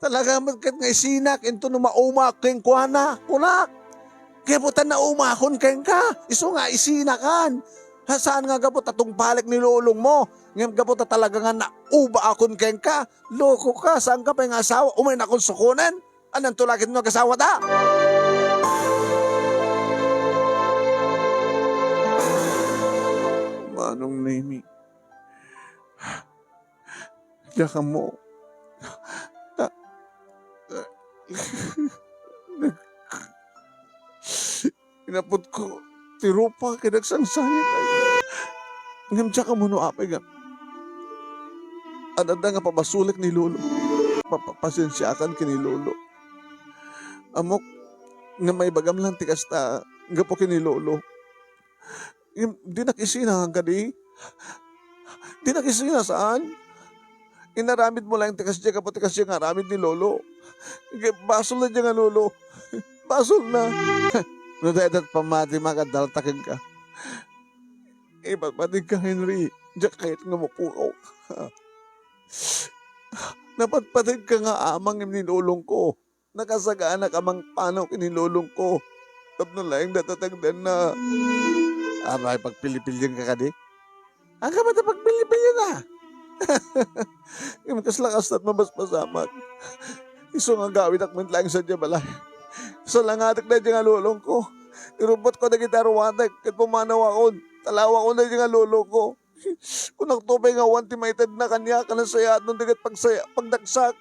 Talaga matkat nga isinak. Ito na maumak keng kuhana. Kunak. Kaya puta na umakon keng ka. Iso nga isinakan. Saan nga gabot atong balik ni lulong mo? Ngayon gabot na talaga nga nauba akon keng ka. Loko ka. Saan ka pa yung asawa? Umay na akong sukunan. Anong tulakit mo kasawa ta? Manong Nemi. Diyan mo. Inapot ko. Tirupa kinagsangsangit. Ngam diyan ka mo no apay nga. Ananda nga pabasulik ni Lolo. Papasensyakan ki ni Lolo. Amok nga may bagam lang tikas ta. Nga po ki ni Lolo. Di nakisina hanggang di. Di nakisina saan? Inaramid mo lang tikas diya kapag tikas diya nga aramid ni Lolo. Basol na diya nga Lolo. Basol na. Nadadat pamati makadaltakin ka. Ba't ka Henry? Diya kahit nga mapukaw ka. Napatpatid ka nga amang ininulong ko. Nakasagaan na kamang panaw kinilulong ko. Tapno lang datatagdan na. Aray, pagpilipilyan ka di? Ang kamat na pagpilipilyan na. Yung kaslakas at mabaspasamat. Iso nga gawin akman lang sa diya balay. Sa langatak na diya nga lulong ko. Irubot ko na gitaruwatak. Kat pumanaw ako. Talawa ko na diya nga lulong ko. Kung nagtupay nga wanti maitad na kanya ka na sayat nung digat pagdaksak.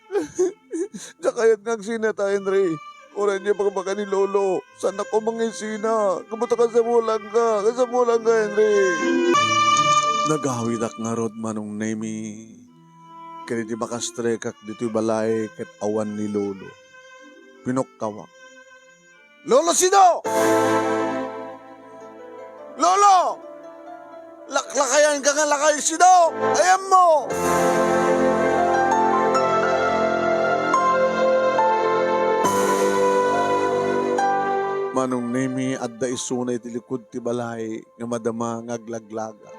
Diya kaya't nga sinata, Henry. Oran niya baka ni Lolo. Sana ko mangisina. Kamuta ka sa mulang ka. Kasamulang ka, Henry. Nagawid ak nga rod manong Nemi. Kaya di makastrekak dito'y balay kat awan ni Lolo. Pinokkawa. Lolo Sido! Lolo! Laklakayan ka nga lakay, Sido! Ayan mo! Manong Nemi at da isunay tilikod ti balay nga madama ngaglaglaga.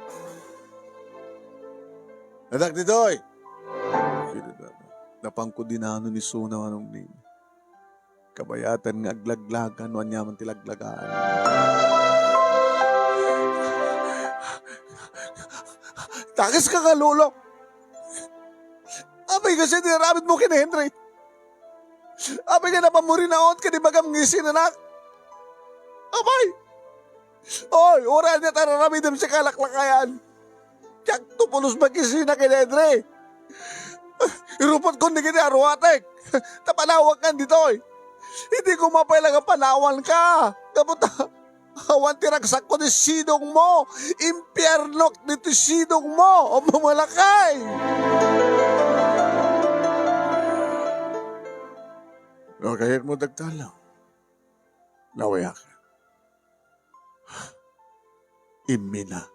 Adak ditoy! Napangkudinano ni Suna manong Nemi. Kabayatan nga aglaglagan, wanyaman tilaglagaan. Takis ka nga, Lolo. Abay kasi niramid mo kina Henry. Abay nga napamurinaot ka di bagam ngisin, anak. Abay! Oy, oran niya tararamidam si kalaklakayan. Tiyak tupulos mag-isina kina Henry. Irupot ko ni kina Aruatek. Tapanawag ka dito, oy. Hindi ko mapailang ang panawan ka. Kaputa, awan tiragsak ko ni sidong mo. Impyernok dito sidong mo. O mamalakay. O kahit mo dagtalaw. Nawaya ka. Imina.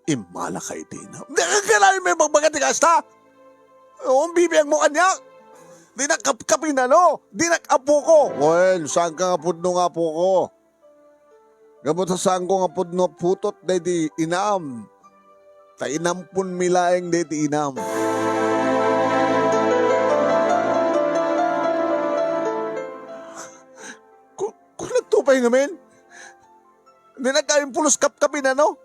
Imalakay din. Nakakalain mo yung magbagatigas ta. O bibiyang mo kanya. Di nakapinano. Di nakapo ko. Well, saan ka nga pudno nga po ko? Gamot sa saan ko nga pudno putot na di inam. Ta inampun milaeng na di inam. Kung nagtupay ngamin, di nagkain pulos kapkapin ano?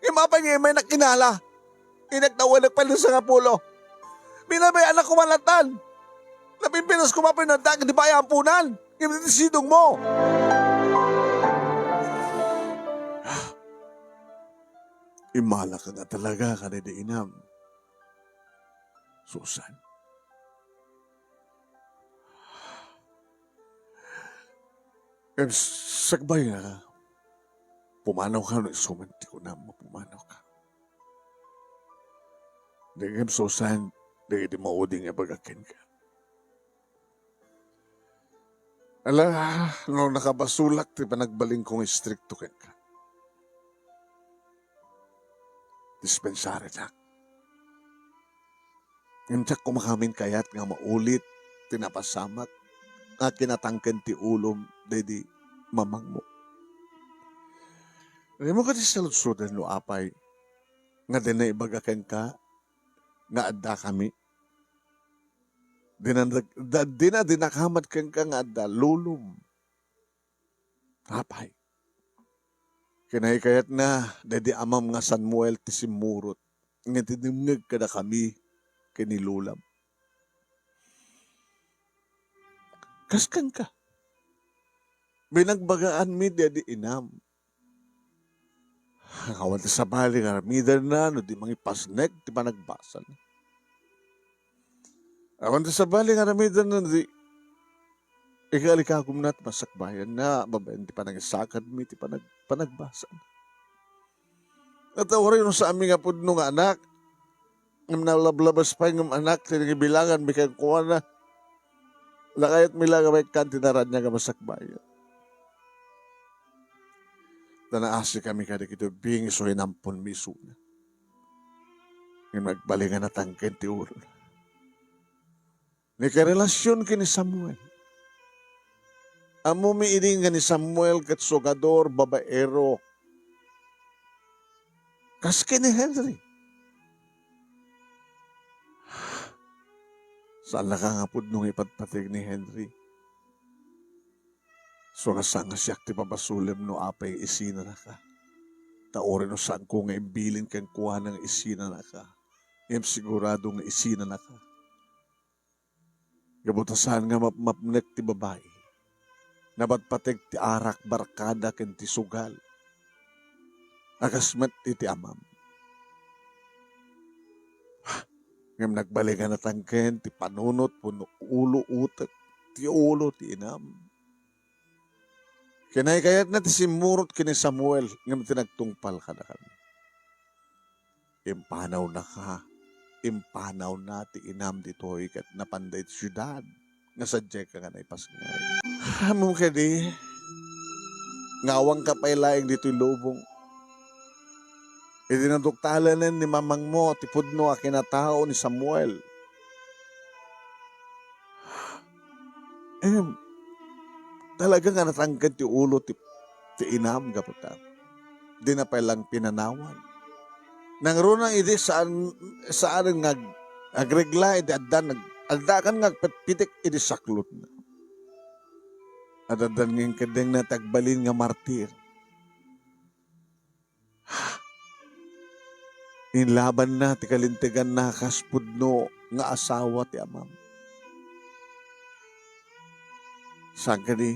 Imapay nga may nakinala. Inagtawa nagpalis sa nga pulo. Binabay anak ko malatan. Napimpinas ko mapinandag, di ba ayampunan? Yung sidong mo. Imala ka nga talaga, kanidi inam. Susan. Sagbay nga. Pumanaw ka, no, sumanti ko na mapumanaw ka. Dagam sosan, dagam mauding nga bagakin ka. Ala, no nakabasulak, di pa nagbaling kong istrikto ka. Dispensary na. Ngimtsak kumakamin kayat nga maulit, tinapasamak, nga kinatangken ti ulom, dedi mamang mo. Hindi mo kasi sa lutsudan lo apay, nga din na ibagakan ka, nga adda kami. Di na dinakamat kang ka nga adda, lulom. Apay. Kinahikayat na, dedi amam nga Samuel ti simurot, nga tinimnig ka na kami, kinilulam. Kaskan ka. Binagbagaan mi dedi inam. Kawan ti sabali nga ramidar na, no di mangipasnek, di pa nagbasan. Kawan ti sabali nga ramidar na, di ikalikagum na at masakbayan na, babayan di pa nangisakad mi, di pa nagbasan. At rin sa aming apod nung anak, ng nalablabas pa yung anak, tinibilangan, may kang kuha na, lakayat milaga may kantinaran niya ka masakbayan. Nanaasi kami kada kito bing so inampon miso na. Yung nagbalingan na tangken ti ulo. Ni karelasyon kini Samuel. Amo miiling nga ni Samuel kat sogador babaero. Kas kini Henry. Saan nakangapod nung ipatpatig ni Henry? So nga siyak ti pabasulem no apay isina na ka. Taore no saan ko nga imbilin kang kuha ng isina na ka. Ngayon sigurado nga isina na ka. Gabutasan nga mapnek ti babae. Nabatpatek ti arak barkada ken ti sugal. Akasmet ti amam. Ngayon nagbalingan na tangken ti panunot puno ulo utek ti ulo ti inam. Kinahikayat na ti simurot kini Samuel ngam tinagtungpal ka na kami. Impanaw na ka. Impanaw na ti inam ditoy kat napanday ti syudad. Nga sadya ka nga na ipasngay. Hamong ka di. Ngawang ka pa'y laing dito'y lubong. Itinaduktalan ni mamang mo ti pudno a kinatao ni Samuel. Talaga nga natangkad ti ulo ti inam kaputa. Di na palang pinanawan. Nang runang idi saan agregla idi adda kan nga pitik idi saklot na. Adadan nging kadeng na tagbalin nga martir. Inlaban na ti kalintigan na kaspudno nga asawa ti amam. Saan ka di?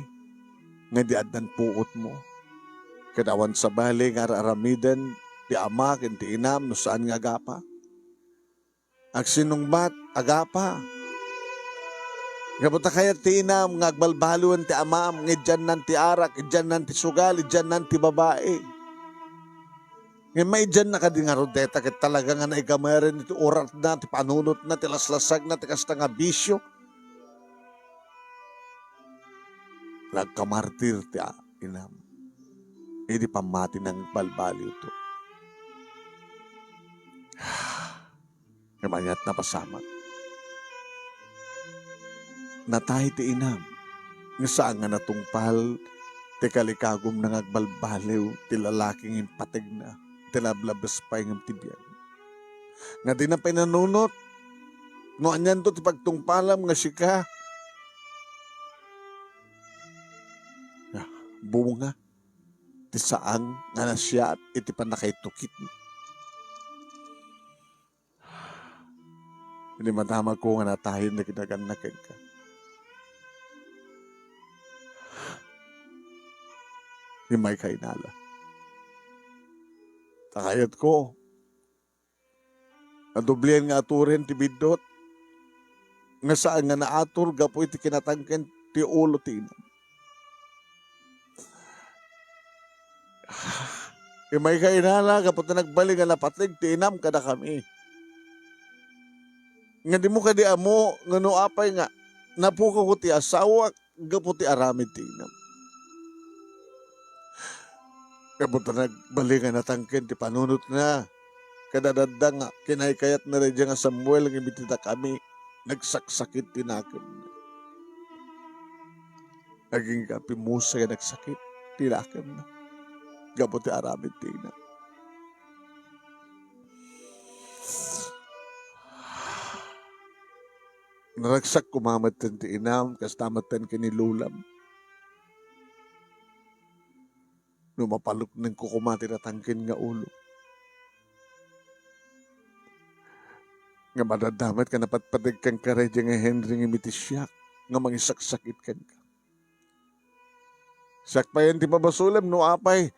Nga di adan puot mo. Kadawan sa bali nga aramiden ti ama ken ti inam no saan nga agapa. Agsinungbat agapa. Gabuta kaya ti inam nga agbalbaluan ti amam nga dyan nan ti arak, dyan nan ti sugal, dyan nan ti babae. Nga may dyan na ka di nga rodeta ket talaga nga naigamarin ti orat na, ti panunot na, ti laslasag na, ti kasta nga bisyo. Nagkamartir ti inam. Hindi pamati ng balbaliw to. Kamanyat na pasamat. Natay ti inam. Nga saan nga natungpal, ti kalikagom na ngagbalbaliw, ti lalaking impatig na, ti lablabas pa yung tibiyag. Nga di na pinanunot, no anyan to ti pagtungpalam nga sika. Bunga. Ti saang nga na siya at iti pa nakaitukit. Hindi madamag ko nga natahin na kinaganakin ka. Hindi may kainala. Takayat ko. Nadublihan nga aturin ti bidot. Nga saan nga naatur gapo iti kinatangken ti ulo ti inam. May kainala, kapag na nagbalik nga napatig, tinam ka na kami. Nga di mo ka di amo, nga no apay nga, napuka ko ti asawa, gaputi aramid tinam. Kapag na nagbalik nga natangkin, ti panunot nga, kadadadang nga, kinaykayat na rin nga Samuel, nga imitita kami, nagsaksakit tinakim na. Naging kapi Musa nga nagsakit, tinakim na. Gaputi aramid tinam. Naragsak kumamat ten ti inam, kas tamat ten kinilulam. Numapalok ng kukumati na tangkin nga ulo. Nga madadamat ka napatpatig kang karedya nga Henry nga mitisyak, nga mangisaksakit kan ka. Sakpayan ti mabasulam, no apay.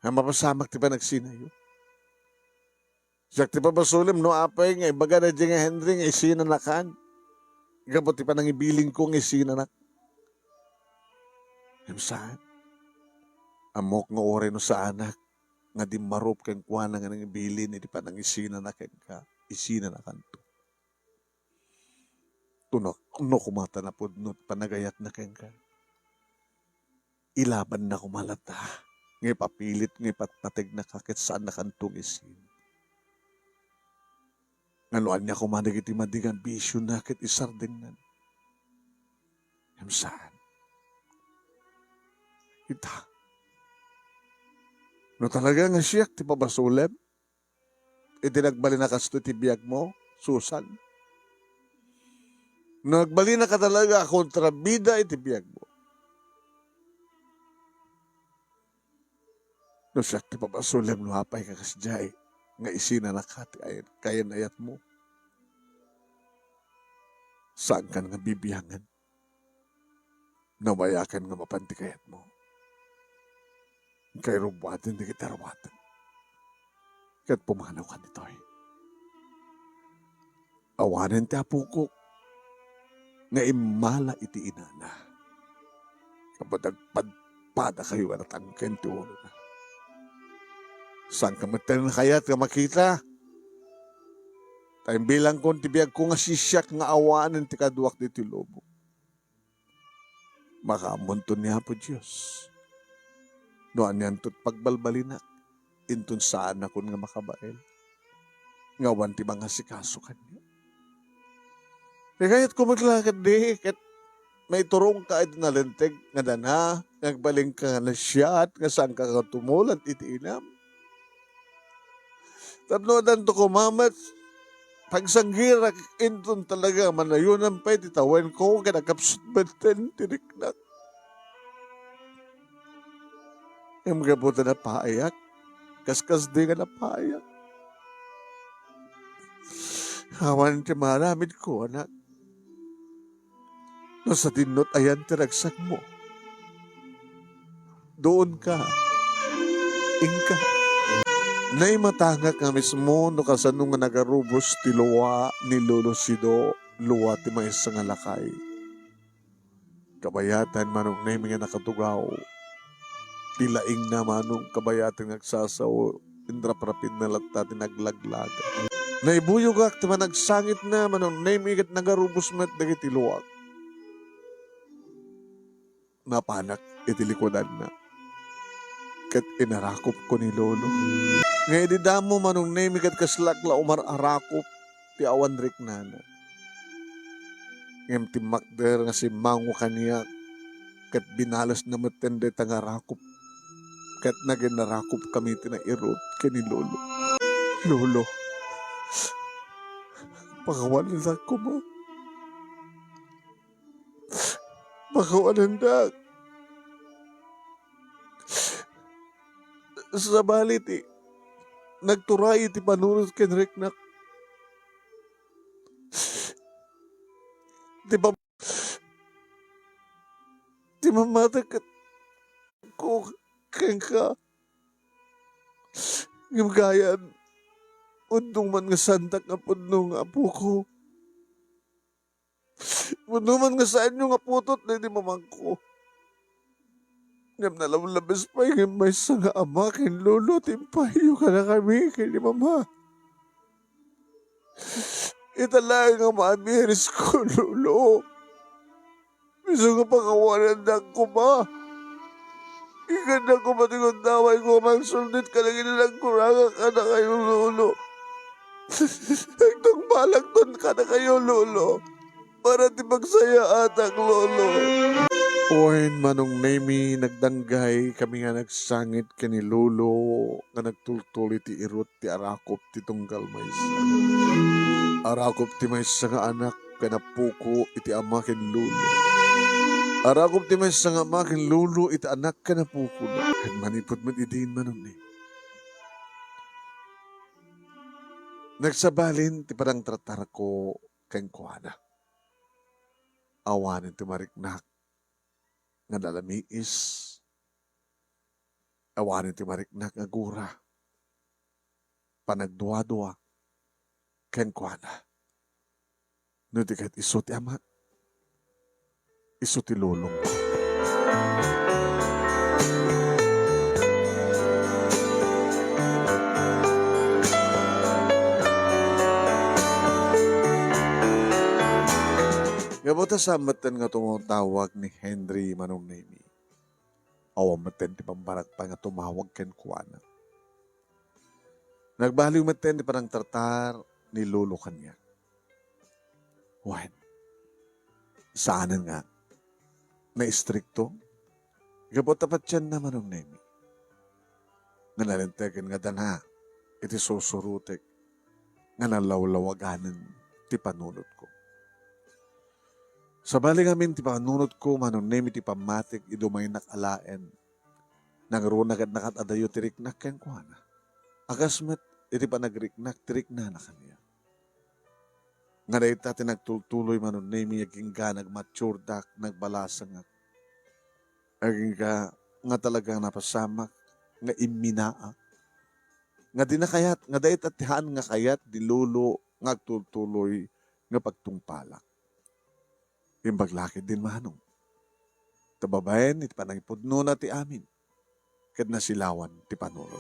Nga mapasamak ti pa nagsinayo. Sak ti mabasulam, no apay nga ibaga na nga Henry nga isinanakan. Gabot ti pa nang ibiling kong isinanak. Saan? Amok nga ore no sa anak, nga di marup kang kuwana nga nang ibilin, di pa nang isinanakan ka, isinanakan to. Tunok, no kumata na po, no panagayat na kang ka. Ilaban na kumalata, ngay papilit, ngay patpatig na kakit saan na kantong isin. Ngaluan niya kumanig iti madigan bisyo na kit isardin nan. Saan? Ita. No talaga nga siyak, ti pabasulem, iti nagbali na kasto ti biyag mo, susag. No nagbali na ka talaga kontrabida iti biyag mo. No siyak, ti pabasulem, no hapay ka kasjay, nga isina na kati kayan ayat mo. Saan ka nga bibiyangan? Nawayakan nga mapantikayat mo. Kay rubuatin di kita rubuatin. Kat pumanaw ka nito'y. Awanan ti apuko nga imala iti inana. Kapag nagpadpada kayo nga natangken ti ulo na. Saan ka matan na kayat ka makita? Tayong bilang kong tibiyag ko nga sisyak nga awanan ti kaduak di ti lobo. Makamunton niya po Diyos. Noan yan to't pagbalbalinak, intun saan akon nga makabael. Ngawan ti mga sikaso kanya. E kaya't kumaglakad di, kat may turong ka ito nalenteg, nga dana, nagbaling ka na siya, at nga saan ka katumulat, iti inam. Tatlo dan to kumamat, pagsanggira, intun talaga, manayunan pa, ititawan ko, kanakapsut benten, tiriknak. Yung mga buta na paayak, kaskas di nga na paayak. Hawan ti maramid ko, anak. No sa dinot ayan tiragsak mo. Doon ka. Ingka. Nay matangak nga mismo no kasano nga nagarubos ti luwa ni Lolo Sido, luwa ti maisa nga lakay. Kabayatan manong nay mga nakatugaw. Tilaing na manong kabayatan nagsasaw, indra prapid na latta tinaglaglaga. Naibuyog ak, timan nagsangit na manong naimigat nagarubos met dagiti luwag. Napanak, itilikodan na. Kat inarakop ko ni Lolo. Ngay di damo manong naimigat kaslakla umararakop, ti awan rik nana. Ngem ti makder nga si Mango kaniya, kat binalas na matende tangarakop. Kat naginarakop kami tinairot kani Lolo. Lolo, pakawanan na ko ma. Pakawanan na. Sa balit nagturay iti panunod ken Riknak. Di mamatag ko ken ka. Ngimgayan, undong man nga santak nga pudno nga apo ko. Undong man nga saan yung aputot na di mamangko. Ngam na labas pa yung may nga ama kin lolo timpayo ka na kami kin ni mama. Italang nga maamiris ko lolo. Miso nga pakawanan na ko ba? Iganda ko matingon daway ko mang sulit ka na ginilang kuranga ka na kayo lolo. Itong balag doon ka na kayo lolo. Para di magsaya atang lolo. Owen manong nemi nagdanggay kami nga nagsangit kani lolo nga nagtultuli ti irot ti arakop ti tunggal maysa. Arakop ti maysa nga anak kanapuko iti ama ken lolo. Arakop ti maysa nga ama ken lolo iti anak kanapuko na. Ken manipod man idin manong ni. Nagsabalin ti parang tratar ko ken kuana. Awanin ti mariknak nga dalamiis, awanin ti mariknak nga gura, panagduwa-duwa, ken kuana. No di kahit iso ti ama, iso ti lulong ko. Gabuta sa matan nga tumutawag ni Henry manong nemi. Awa matan ti pambarak pa nga tumawag ken kuana. Nagbaliw matan ti parang tartar ni lolo kanya. Wan, saan nga na istrikto? Gabuta pa tiyan na manong nemi. Nanalintegan nga danha, iti susurutek, nga nalawlawaganan ti panunod ko. Sa bali ngamin ti panunod ko manon nemi ti pamatik idumay nakalaen. Nangrunagad nakatadayo ti riknak ken kuana. Agasmet iti panagriknak ti rikna na kanya. Nga dayta ti nagtultuloy manon nemi aging ka nagmatsurdak nagbalasang aging ka nga talagang napasamak nga iminaak. Nga dinakayat nga dayta tihan nga kayat di lulo ngagtultuloy nga pagtungpalak. Yung baglakid din manong. Tababayan, iti panangipudno na ti amin. Kad nasilawan, ti panunod.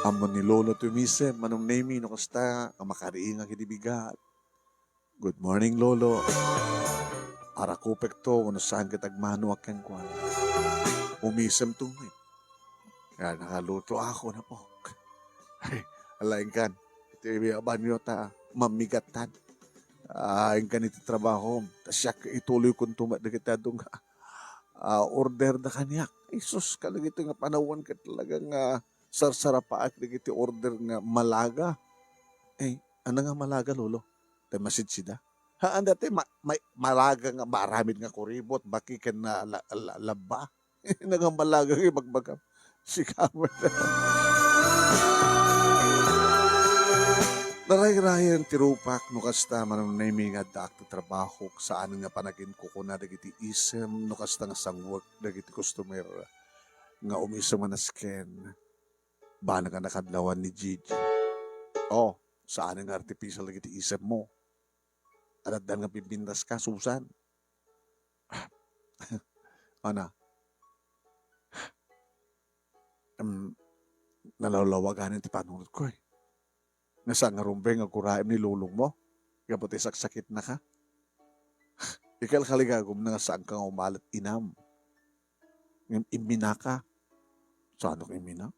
Amon ni lolo tumise, manong nemi, no kasta, ang makariing ang kitibigat. Good morning, lolo. Arakupek to, kung saan kitagmano akang kwan. Umisem tumit. Kaya nakaluto ako na po. Ay, alaing kan. Ito yung banyo ta. Mamigatan. Ang ganito trabaho. Siya ituloy kong tumat na kita doon order na kanya. Isus ka lang ito nga panawan ka talagang sarsarapaak na ito order nga malaga. Ano nga malaga, lolo? Tayo masidsida. Anda tayo malaga nga maramid nga kuribot. Baki ka na laba. Nga malaga nga magbagam. Sikaman na. Naray-rayan ti rupak no kasta manong naimi nga daak ti trabaho saan nga panagin ko na dagiti isem no kasta nga sangwag dagiti customer nga umisem nga nasken bana nga nakadlawan ni Gigi. Saan nga artificial dagiti isem mo. Aladdan nga pipindas ka susan. Ana. Nalalawagan ti panunod ko eh. Nasa nga rumbeng ang kuraim ni lulong mo. Kapot isaksakit na ka. Ikal kaligagom na nga saan kang umalat inam. Imina ka. Saan ka imina?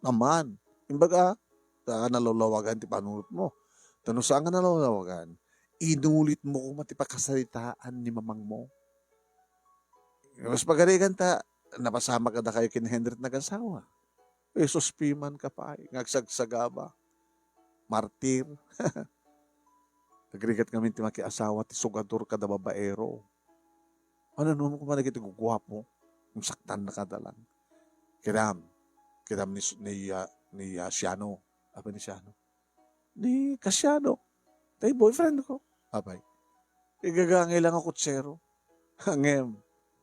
Naman. Imbaga, saan nalulawagan ti panunod mo. Tanong saan ka nalulawagan? Inulit mo kung matipakasalitaan ni mamang mo. Mas pagarigan ta, napasama ka na kayo kin Henry nag-asawa. Suspiman ka pa. Ngagsagsagaba. Martir. Nagrigat kami ti makiasawa ti sugador kada babaero. Ano naman kung managit gugwapo, kung saktan na kadalang. Kiram ni Siano. Apa ni Siano? Ni Casiano. Tay boyfriend ko. Abay. Igagangay lang ako kutsero. Hangem.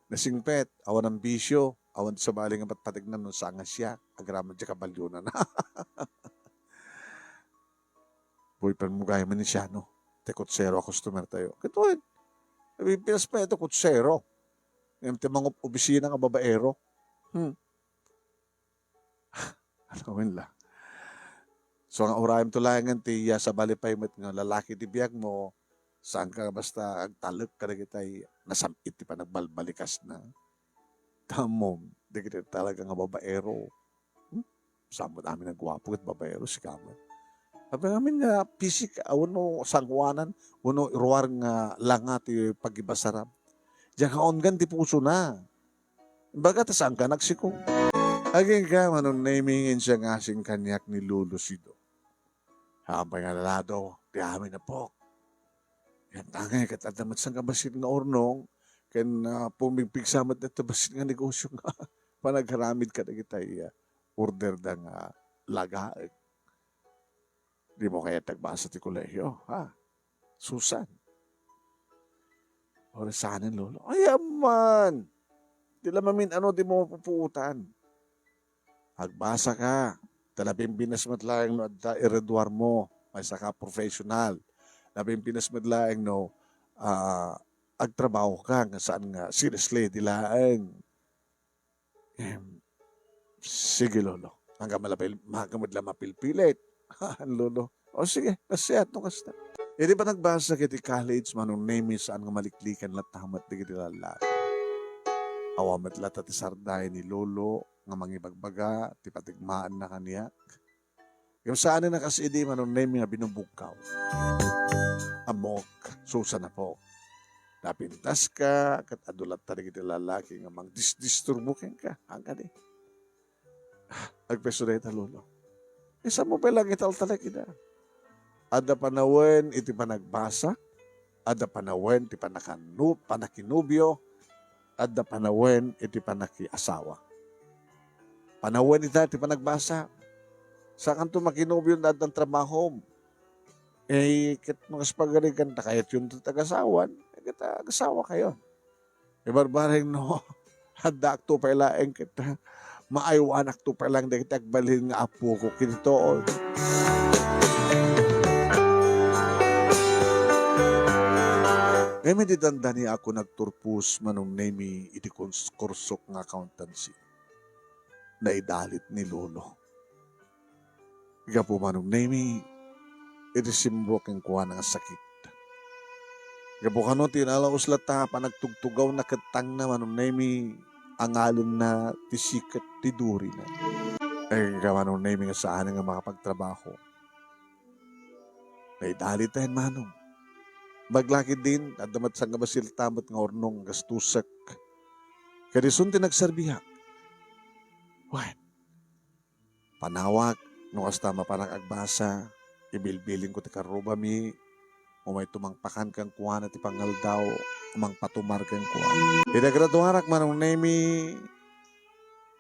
Nasingpet. Awan ng bisyo. Awan sa baling ang patpatignan nun sa nga siya. Agraman siya kabalyunan. Boyfriend mo gaya man ni siya, no? Te kutsero, customer tayo. Katuin. Pinas pa ito kutsero. Yung timang opisina nga babaero. Ano la. So ang urayam tulayangan tiya sa balipay met nga lalaki ti biyag mo saan ka basta agtalek ka na kitay nasamit ti pa nagbalbalikas na. Tamom, di kita talaga nga babaero. Samot amin ang gwapo at babaero si Kaman. Sabi namin nga pisik, uno sangwanan, uno ruwar nga langa ti pagibasarap. Diyan kaongan ti puso na. Baga ta saan ka nagsiko? Aging ka, manong namingin siya nga sing kanyak ni Lolo Sido. Habang nga lalado, di amin na po. Yan tangay, katadamat sang kabasit nga ornong, ken pumigpig samat na tabasit nga negosyo nga. Panagharamid ka na kitay order da nga lagaeg. Di mo kaya tagbasa ti kolehiyo, ha? Susan. Orasanan, Lolo. Ay, aman! Di lamamin ano, di mo pupuutan. Agbasa ka. Talabing binasmatlaeng no, adda ireduar mo. May saka professional. Labing binasmatlaeng no, agtrabaho ka nga saan nga seriously dilaeng. Sige, Lolo. Hanggang madla mapilpilit. Lolo. O sige, nasiyat no kasta. E di ba nagbasa kiti college manong name saan nga maliklikan latamat di kiti lalaki. Awamat lata ti sarday ni Lolo nga mangibagbaga ti patigmaan na kaniyak. Yung saan na nakasidi manong name nga binubugkaw. Amok, susa na po. Napintas ka, kat adulat tari kiti lalaki nga mang disturbukin ka. Hanggang di. Agpeso na ita, Lolo. Isa mo pa lang ital-talak ina. Ada panawen iti panagbasa, ada panawen iti panakinubyo, ada panawen iti panakiasawa. Panawen ita iti panagbasa. Sa kanto makinubyo na ang trabaho. Kit mga spagarigan na kayat yung tagasawan, kita agasawa kayo. Barbaring no, handa akto pa ilaeng kita, maaywan akto pa lang na kita agbalhin nga apo ko kinito. May ditandani ako nagturpus manong name iti kursok ng accountancy na idalit ni Lolo. Iga po manong name iti simbro keng kuha ng sakit. Iga po kano tinalaos lata panagtugtugaw na katang na manong name ang alon na tisikat tiduri na. Iga manong name nga saan nga makapagtrabaho. Na idalit tayo manong. Maglaki din, at damat sa nga basil tamat nga ornong gastusak. Kadisun tinagsarbiha. What? Panawak, no kastama parang agbasa, ibilbiling ko ti karuba mi, o may tumangpakan kang kuwan at ipangal daw, umang patumar kang kuwan. Inagraduarak manong nemi,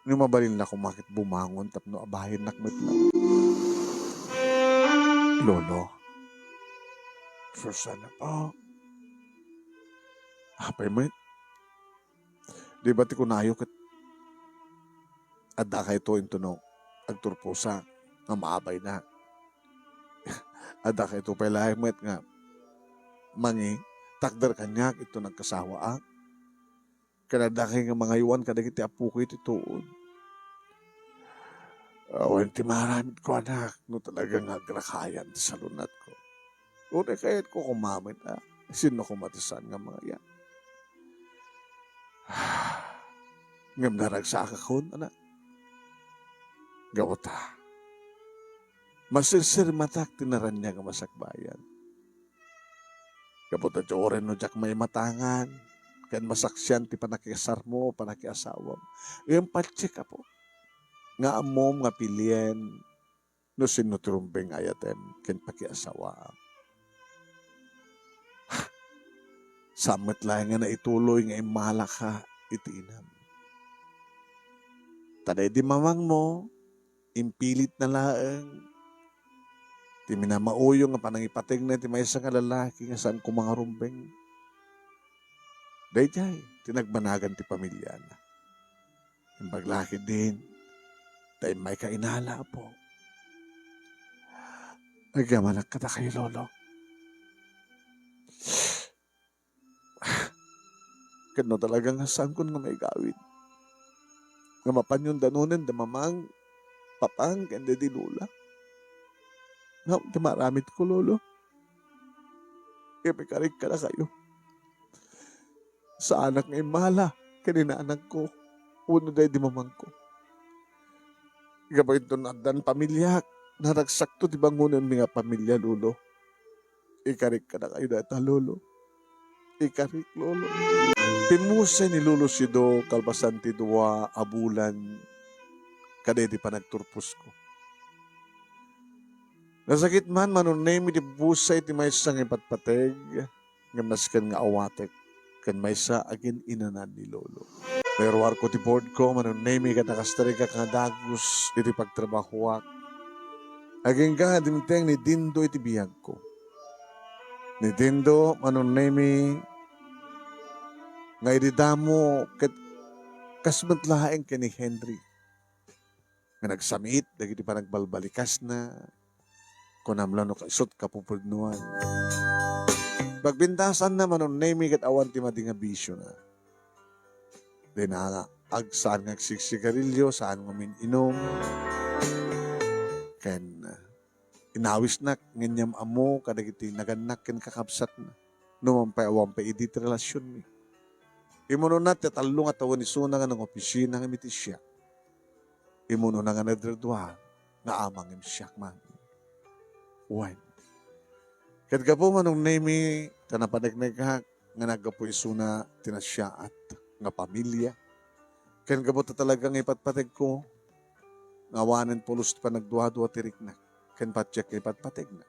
ni mabalin na kung bakit bumangon, tapno abahin nakmet na. Lolo, Susana po. Apay mo di ba ti kunayo kat adda kay to intuno agturpusa nga maabay na. Adda kay to pala met nga mangi takder kanyak ito nagkasawa kanada kay nga mga iwan kadagiti apo ko iti tuod. Awan ti maramit ko anak no talagang agrakayan ti salunat ko. Una kayat ko kumamit sino ko matisan nga mga yan. Ngam naragsaka kon, anak. Gawata. Masirsir matak tinaran niya nga masakbayan. Kaputa joren no jak may matangan. Kan masaksyan ti panakisar mo, panakiasawam. Yung patsik ka po. Nga amom nga pilien no sinutrumbeng ayatem ken pakiasawam. Samot lang nga na ituloy nga imala ka itiinam. Taday di mamang mo, impilit na laeng, ti minamauyo nga panangipating na ti may isang lalaki nga saan ko mga rumbeng. Dayjay, tinagbanagan ti pamilya na. Yung paglaki din, tayo may kainala po. Nagamanak ka na kayo, Lolo. Kano talagang saan ko nga may gawin. Nga mapanyon danunan, damamang, papang, kanda di lula. Nga maramit ko, Lolo. Kaya pikarig ka na kayo. Sa anak ng imala, kanina anak ko, uno dahil di mamang ko. Gabay ito na dan pamilya, naragsakto di bangunan mga pamilya, Lolo. Ikarik ka na kayo data, Lolo. Ikarik, Lolo. Pimusay ni Lolo Sido, kalbasan ti dua, abulan, kaday di pa nagturpos ko. Nasakit man, manunay mi di busay ti may isang ipatpateg, ngam naskan nga awatek, kan may sa agin inanan ni Lolo. Pero war ko ti board ko, manunay mi ka nakastari ka dagos, iti pagtrabahuak. Aging ka, dimteng ni Dindo iti biyag ko. Ni Dindo, manunay mi, nga ididamo, kasmatlahaeng ka ni Henry. Nga nagsamit, dagiti pa nagbalbalikas na, kunamla no kaisot kapupudnuan. Pagbintasan na manunay mi kat awan ti madi nga bisyo na. Di na saan nga sigarilyo, saan nga inom. Ken inawis na, nganyam amo, kadagiti naganak ken kakabsat na. Numampay awampay idit relasyon mi. Imuno na tatalo nga tawon ni Suna nga ng opisina nga miti siya. Imuno na nga nadredwa nga amang imsyak man. When? Kadga po manong name tanapanagnig ka nga nagapoy Suna tinasya at nga pamilya. Ken gabot talagang ipatpateg ko nga wanen pulos pa nagduwa-duwa tirik na. Ken patyak ipatpateg na.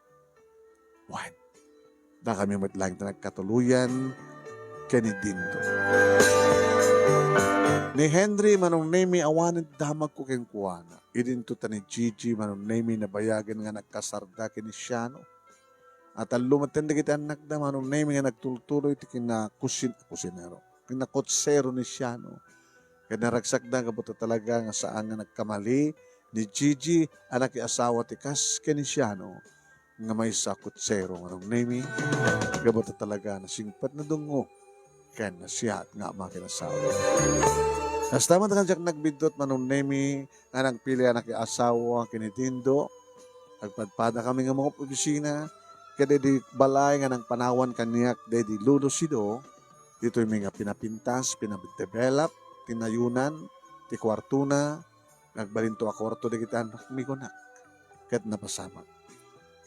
When? Da kami matlang nagkatuluyan ken Dindo. Ni Henry manong name awanen damag ko ken kuana. Idinto ta ni Gigi manong name nabayagan nga nagkasarda ken ni Siano. At alumaten dagiti anak da manong name nga nagtultuloy ti kina kusinero. Kina kotsero ni Siano. Kaya naragsak da kabota talaga nga saan nga nagkamali ni Gigi anak asawa ti Kas ken ni Siano nga may sa kotsero manong name kabota talaga na singpat na dungo ken na siya nga makinasawa. Hasta man kanjak nagbidot manong name nga nagpili anak asawa ken ni Dindo. Agpadpada kami nga mga opisina kada di balay nga nang panawan kaniyak di Lolo Sido, dito yung mga pinapintas, pinadevelop, tinayunan, ti kwartuna, nagbalinto a kwarto di kita mikunak, kat napasama.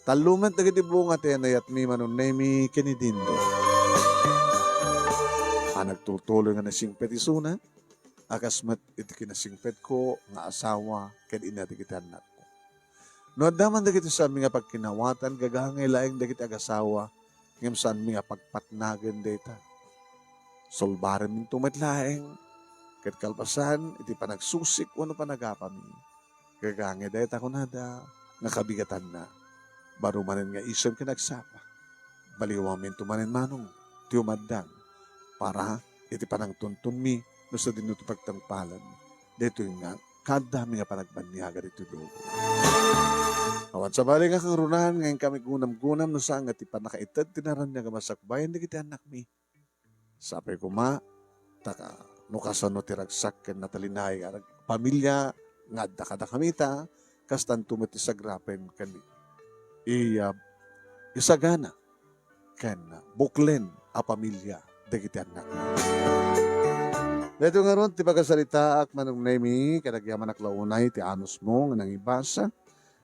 Taluman na kiti bunga tenayat mi manon nemi kinidindo. Nagtutuloy nga nasingpet isuna, akasmat iti kinasingpet ko, nga asawa, kat inati kita anak. No daman dagiti sa mga pagkinawatan gagangay laeng dagiti agasawa ngem saan mga pagpatnagen data. Solbaran min tumatlaeng ket kalpasan iti panagsusik wano panagapami. Gagangay data kunada nga kabigatan na. Baro manen nga isem kinagsapa. Baliwa min tumanen manong ti umaddang para iti panangtuntun mi no sa dinuto pagtangpalan. Dito nga kadami nga panagbanyaga dito doon. Awan sa bali nga kang runahan, ngayon kami gunam-gunam no saan nga ti panakaitad, tinaran niya kamasakbayan, di kita anak mi. Sapay ko ma, taka, nukasan no tiragsak ken natalinay, pamilya, nga da kamita, kastan tumiti sa grapen, kan isagana, ken buklen a pamilya, di kita anak mi. Dito nga ron, ti pagkasalita ak manong nemi, kadagyaman ak launay, ti anos mo, nga nang ibasa.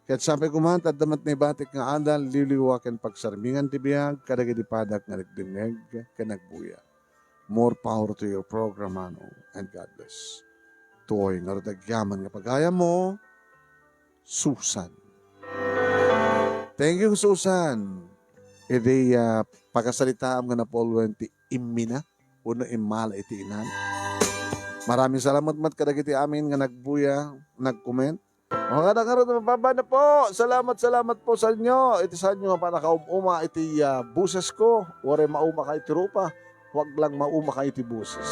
Kaya't sabi ko man, tadamat na ibatik nga adal, liliwakan pagsarmingan ti biyag, kadagidi padak nga nagdimeg, kanagbuya. More power to your program, ano, and God bless. Tuoy nga radagyaman nga pagaya mo, Susan. Thank you, Susan. Iti pagkasalita nga na polwen ti imina, uno imala iti inan. Maraming salamat mat kadagiti amin nga nagbuya, nag-comment. Mga kadang-kadang mababa na po. Salamat po sa inyo. Iti sa inyo para kaumuma iti buses ko. Wari mauma ka iti rupa. Huwag lang mauma ka iti buses.